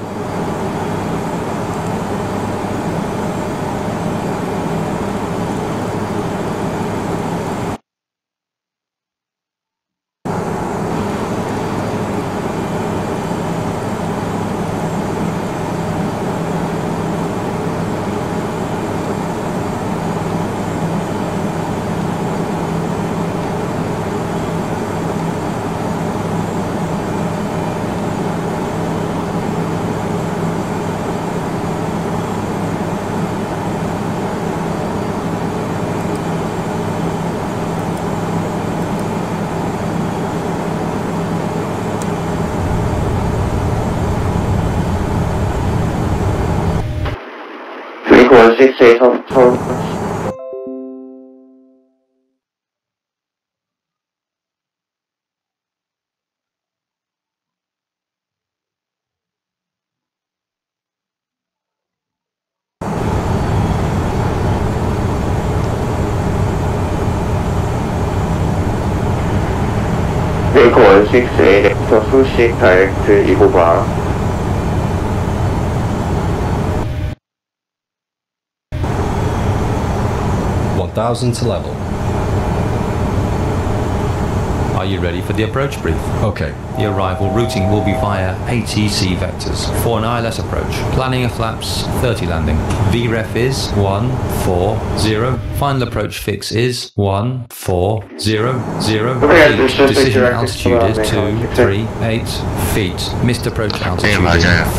Vehicle 168, after full seat direct to Eagle Bar. To level. Are you ready for the approach brief? Okay. The arrival routing will be via ATC vectors for an ILS approach. Planning of flaps 30 landing. VREF is 140. Final approach fix is 140 feet. Decision altitude is 238 feet. Missed approach altitude is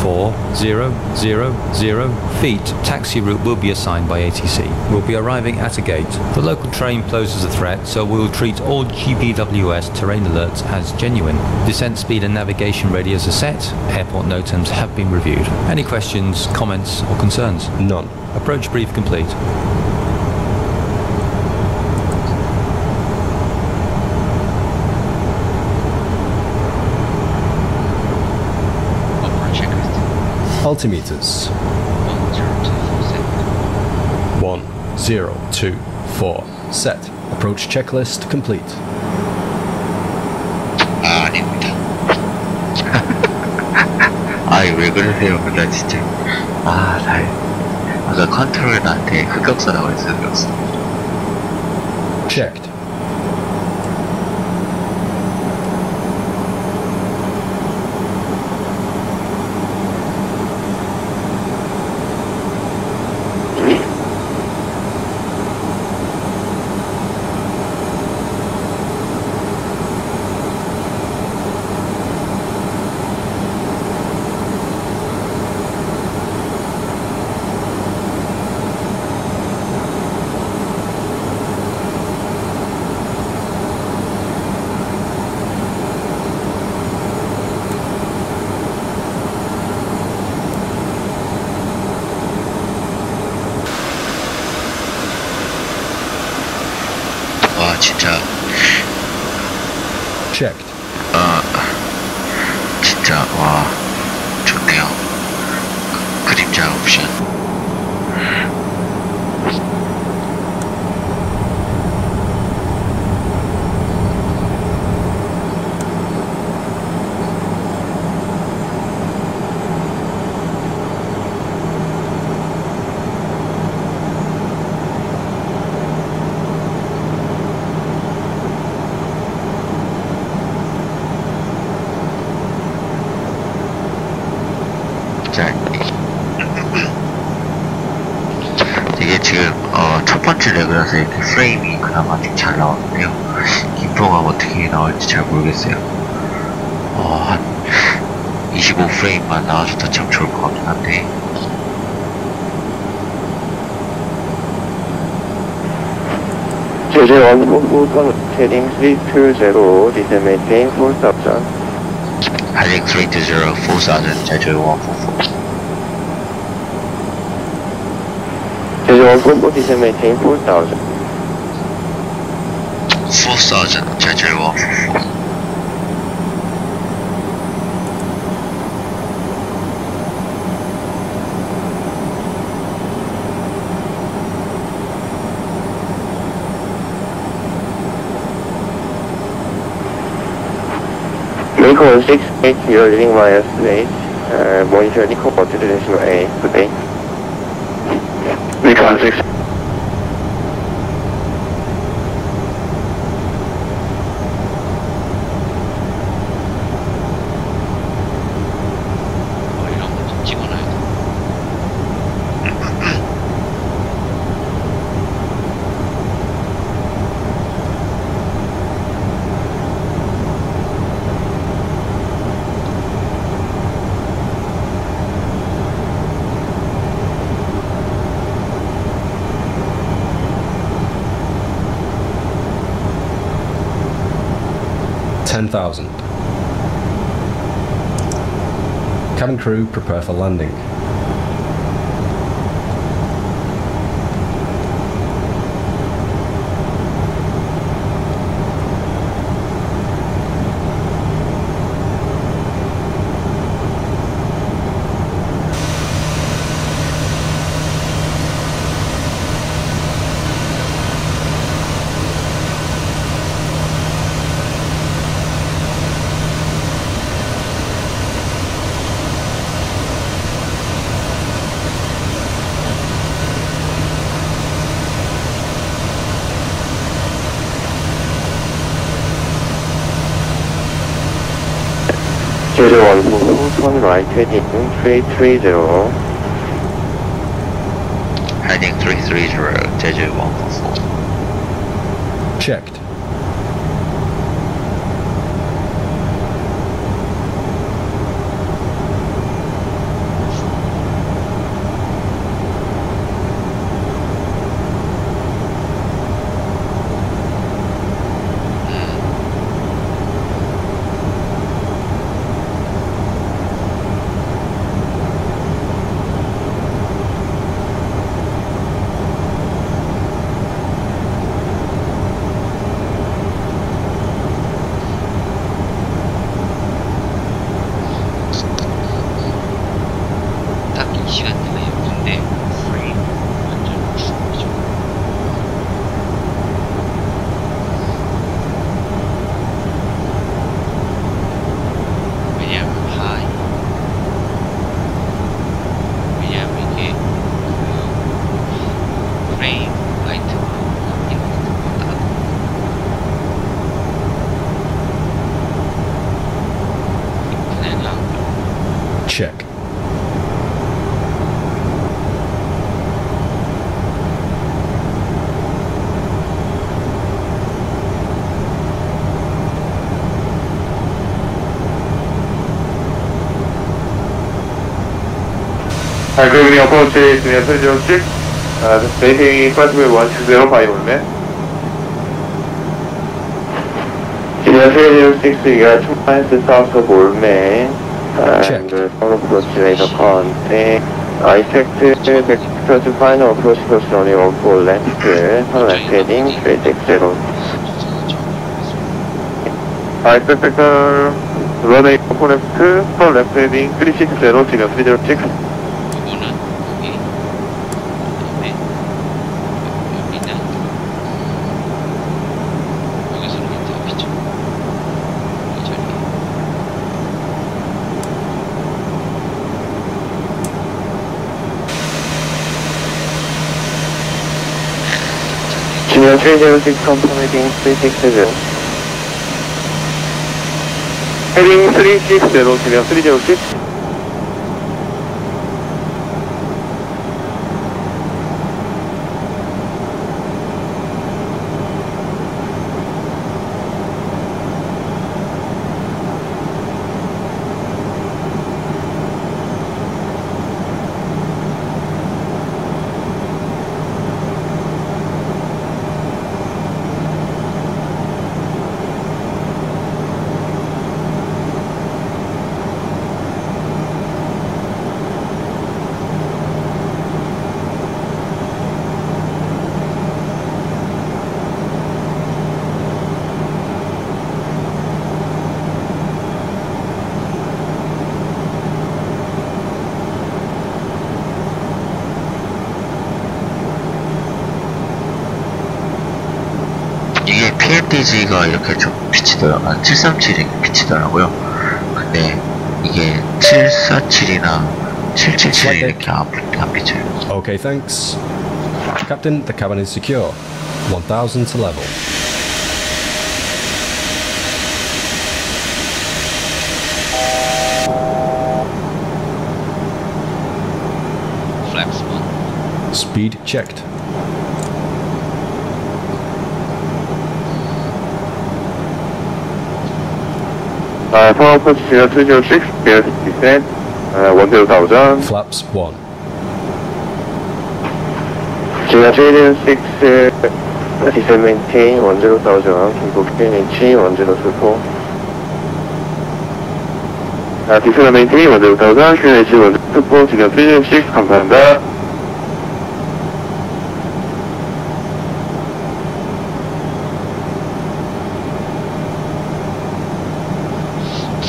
4000 feet. Taxi route will be assigned by ATC. We'll be arriving at a gate. The local train poses a threat, so we will treat all GPWS terrain alerts as genuine. Descent speed and navigation radius are set. Airport NOTAMs have been reviewed. Any questions, comments or concerns? None. Approach brief complete. Altimeters 1024 set. Approach checklist complete. 아, 아닙니다. 아이, 왜 그러세요, 나 진짜. 아, 아까 컨트롤 나한테 흑역사 나와 있어요, 흑역사. Checked. 진짜 Checked. 진짜 와 좋네요. 그림자 옵션. 자, 이게 지금 첫 번째 레그라서 이렇게 프레임이 그나마 좀 잘 나왔는데요. 김포가 어떻게 나올지 잘 모르겠어요. 한 25프레임만 나와줘도 참 좋을 것 같긴 한데. Jeju on heading 320, descend maintain 4000. Heading 320, 4000, Jeju 144. Jeju on descend maintain 4000. 4000, Jeju 144. Vehicle 68, you're leading via space. Monitor the call to the decimal A. Good day. Vehicle 6. 이런 거 좀 찍어놔야 돼. $10,000. Cabin crew, prepare for landing. Jeju 144, turn right heading 330. Heading 330, Jeju 144. Checked. 딱 이 시간대가 예쁜데 프레임 완전 죽죠. 왜냐면 이게 그 프레임 화이트가 바뀌는 것보다 그냥 Check. Grooving approach is near 306, stating flight 1205 ultimate. Senior 306, you got 2 miles south of Ulme, and final approach later contact. I expect the final approach course running on 4 left, left heading 360. I expect runway 4 left, 4 left heading 360, senior 306. 이거는 여기 그다음에 여기는 여기서는 이제 앞이죠. 여기 저기 Senior 306 confirming 360. Heading 360, senior 306. 이게 PMDG가 이렇게 좀 비치더라고요. 737이 비치더라고요. 근데 이게 747이나 777이 이렇게 안 비쳐요. Okay, thanks. Captain, the cabin is secure. 1000 to level. Flaps 1. Speed checked. Power approach senior 306, clear descent, 10,000. Flaps 1. Senior 306, descent maintain 10,000, kinko QNH 1024. descent maintain 10,000, QNH 1024, senior 306, 감사합니다.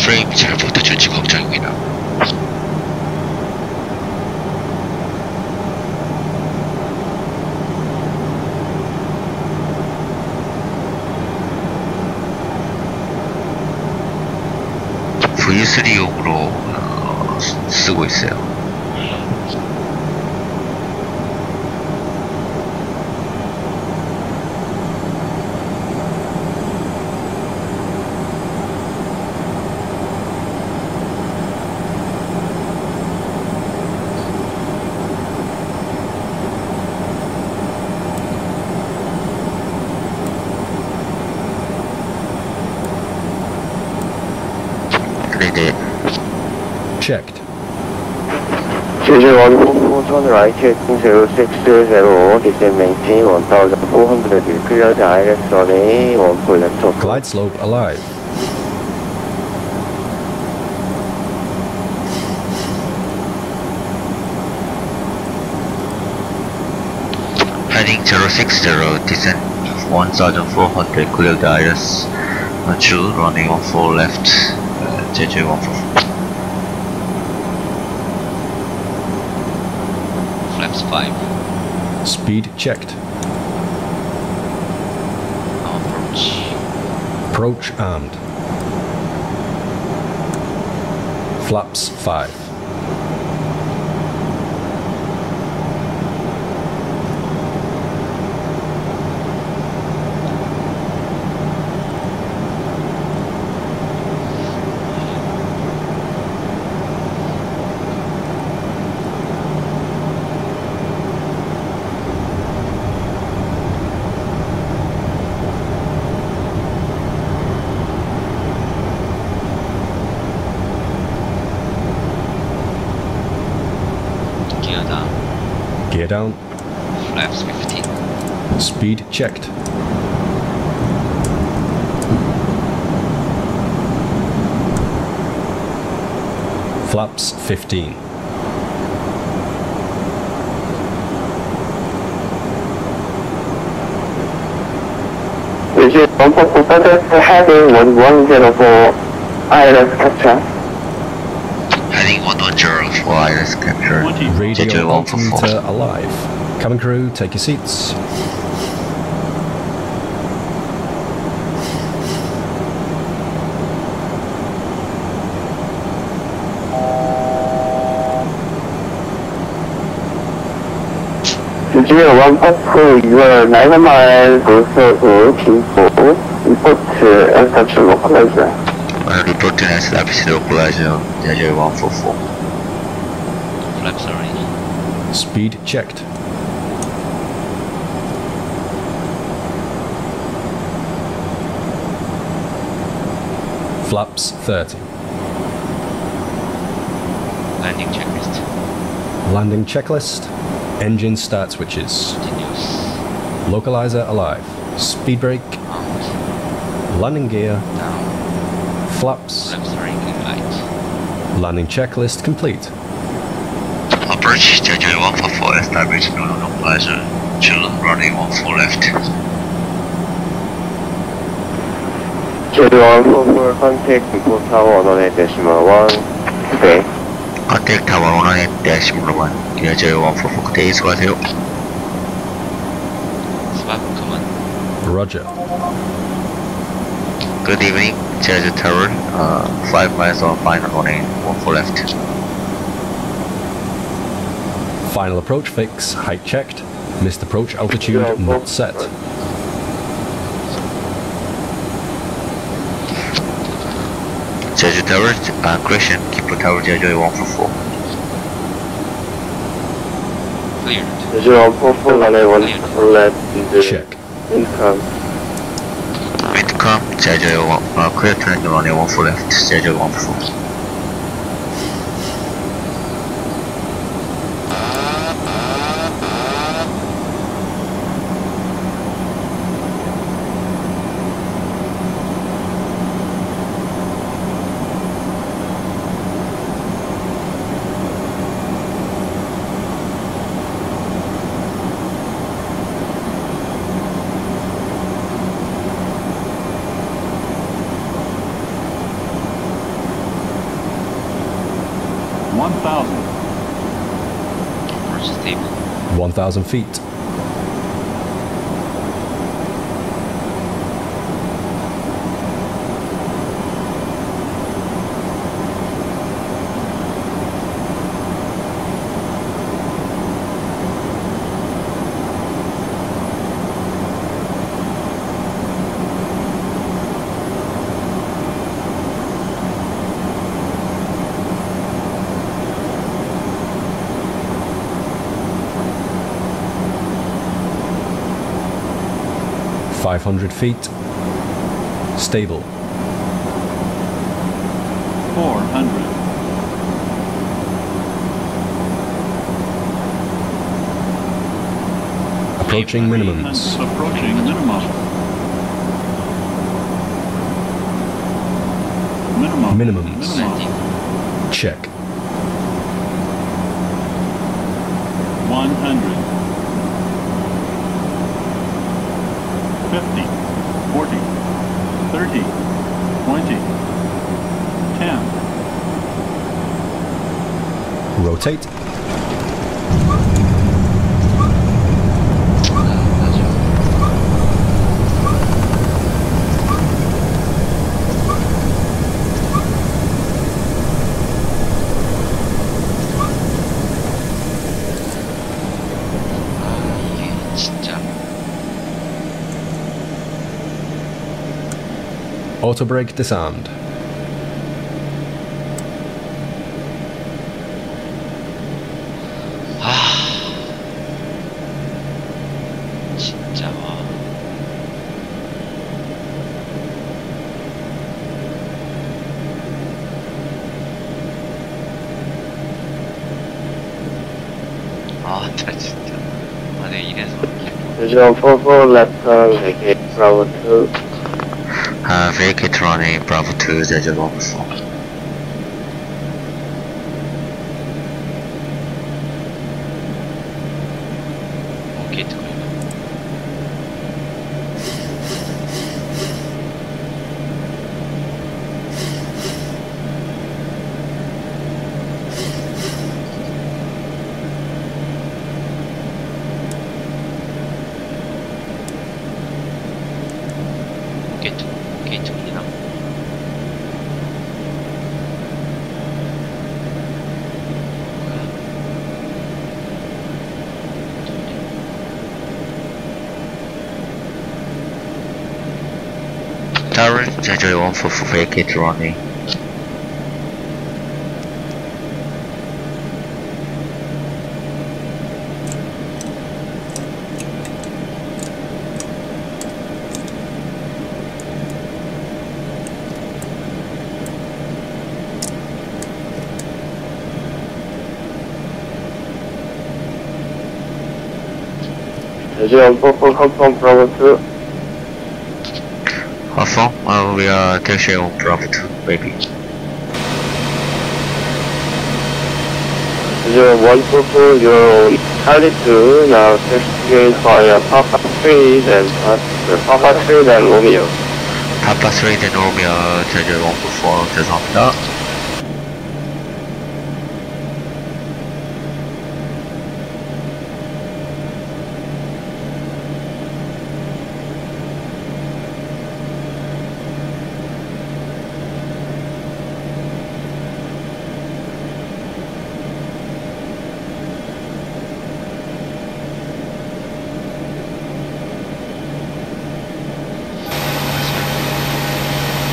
프레임이 잘 붙어줄지 걱정입니다. V3용으로 쓰고 있어요. Checked. Jeju 144 turn right, heading 0620, descend maintain 1400, clear the ILS runway 14 left. Glide slope alive. Heading 060, descent 1400, clear the ILS. Jeju, running 14 left, Jeju 144. Flaps 5. Speed checked. Approach. Approach armed. Flaps 5. Gear down. Flaps 15. Speed checked. Flaps 15. Jeju 144 heading 1104, ILS capture. Heading 110 for ILS capture. Radio Jeju 144. altimeter alive. Cabin crew, take your seats. Jeju 144, you are 9 miles also to P4, report to aircraft localizer. Reporting as RKPC localizer, Jeju 144. Flaps arranged. Speed checked. Flaps 30. Landing checklist. Landing checklist. Engine start switches. Continuous. Localizer alive. Speed brake. Out. Landing gear. Down. Flaps. Flaps arranged light. Landing checklist complete. Approach Jeju 144, establish no localizer. Jeju running 14 left. Jeju 144, contact before tower 1.1, today. Contact tower 118-1. Jeju 144, 그때 수고하세요. Swap command. Roger. Good evening, Jeju Tower. 5 miles on final running 14 left. Final approach fix. Height checked. Missed approach altitude not set. Jeju Tower, correction, keep tower Jeju 144. Cleared. Jeju 144, runway 14 left, Check. income. Windcom, Jeju 1, clear turn running 14 left, Jeju 144. Approach stable. 1,000 feet. .500 feet. Stable. 400. Approaching minimums. Approaching minimum. Minimums. Check. 100. 50. 40. 30. 20. 10. Rotate. Auto brake disarmed. 진짜 와. 아, 나 진짜. 아, 내가 이래서. Jeju 44 left turn, vacate Bravo 2. vacate running Bravo 2, Jeju 14. 게이트 걸려. 게이트 걸리나? Tower, Jeju 144 vacate running. Jeju 144 confirm Bravo 2. Affirm, we are taxi on Bravo 2, maybe. Jeju 144, you're Charlie 2, now taxi via Papa 3, then Papa 3, then Romeo. Papa 3, then Romeo, Jeju 144, 죄송합니다.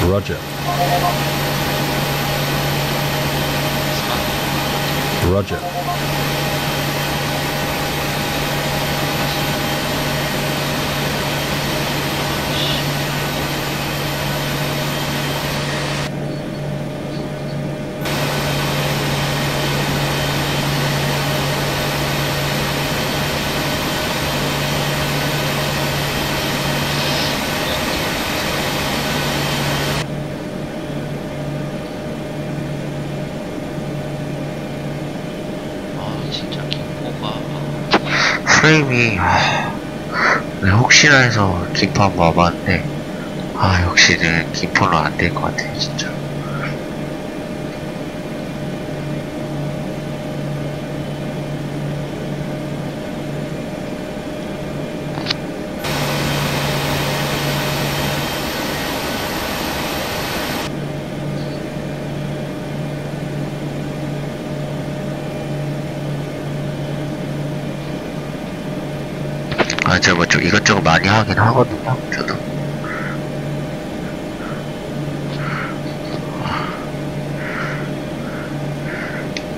Roger. Roger. 프레임이 네, 혹시나 해서 김포 한번 와봤는데 역시는 김포는 안 될 것 같아요 진짜. 제가 좀 이것저것 많이 하긴 하거든요, 저도.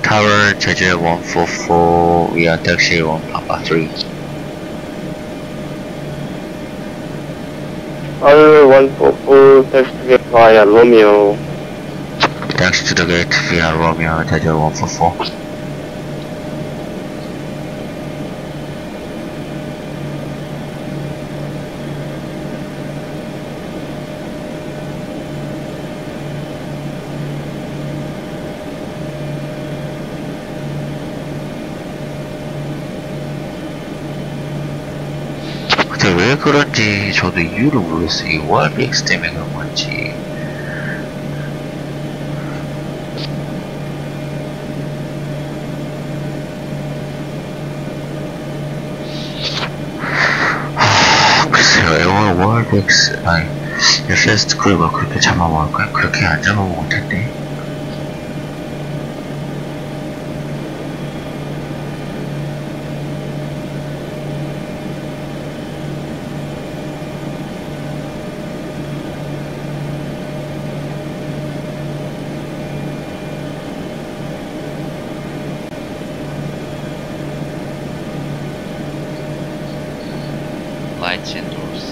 Tower, Jeju 144, we are taxi 1 Papa 3. Tower 144, taxi to get via Romeo. Taxi to the gate via Romeo, Jeju 144. 왜 그런지 저도 이유를 모르겠어요. 이 Orbx 때문에 그런 건지. 글쎄요, Orbx, 아니, FS 크루가 그렇게 잡아먹을까요? 그렇게 안 잡아먹을 텐데. Lights indoors.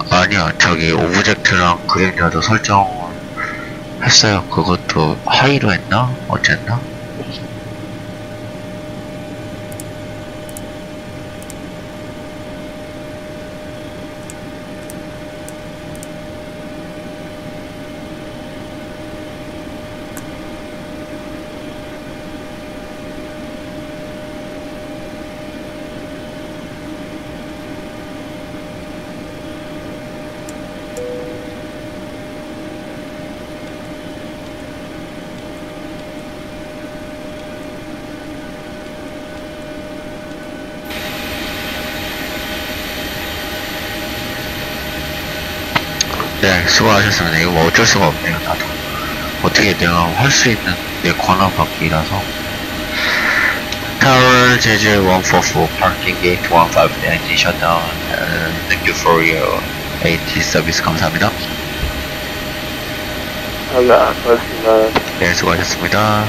아니요, 저기 오브젝트랑 그림자도 설정했어요. 그것도 하이로 했나? 어쨌나? 네, 수고하셨습니다. 이거 뭐 어쩔 수가 없네요, 나도. 어떻게 내가 할 수 있는 내 권한 받기라서. Tower Jeju 144 Parking Gate 15 Engine Shutdown. Thank you for your AT 서비스 감사합니다. 고맙습니다. 네, 수고하셨습니다.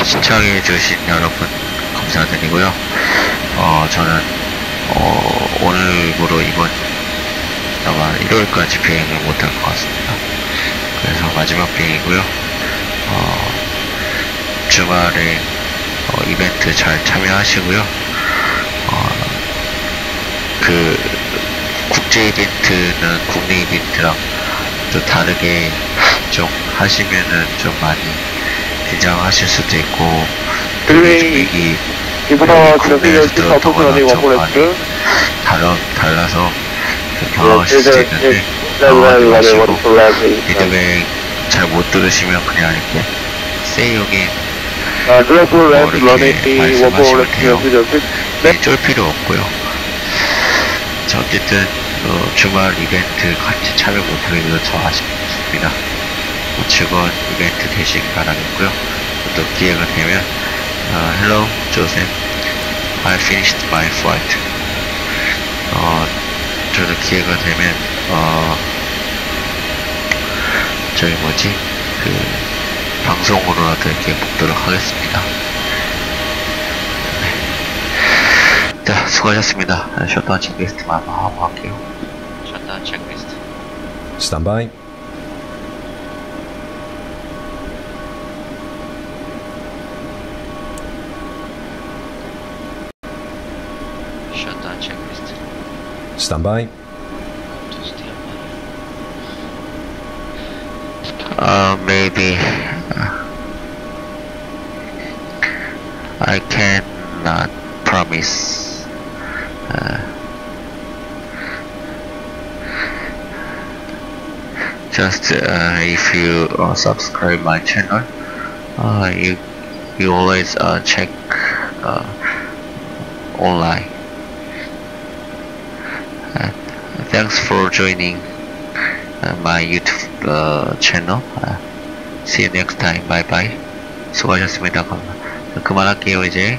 시청해주신 여러분 감사드리고요. 저는 오늘부로 이번 아마 1월까지 비행을 못할 것 같습니다. 그래서 마지막 비행이고요. 주말에 이벤트 잘 참여하시고요. 그 국제 이벤트는 국내 이벤트랑 또 다르게 좀 하시면은 좀 많이 긴장하실 수도 있고, 금액이 국내에서도 더구나 좀 많이 달라서 좀 당황하실 수도 있는데, 당황하지 마시고 리드백 잘 못 들으시면 그냥 이렇게 세이용인 이렇게 말씀하시면 돼요. 쫄 필요 없고요. 어쨌든 주말 이벤트 같이 참여 못하게 돼서 저 아쉽습니다. 즐거운 이벤트 되시길 바라겠고요. 또 기회가 되면 Hello, Joseph. I finished my flight. 저도 기회가 되면 저기 뭐지? 방송으로라도 이렇게 보도록 하겠습니다. 네. 자, 수고하셨습니다. 셧다운 체크리스트만 한번 하고 갈게요. 셧다운 체크리스트. Stand by. 셧다운 체크리스트. Stand by. Maybe I cannot promise. just if you subscribe my channel, you always check online. Thanks for joining my YouTube channel. See you next time. Bye bye. 수고하셨습니다. 그만할게요 이제.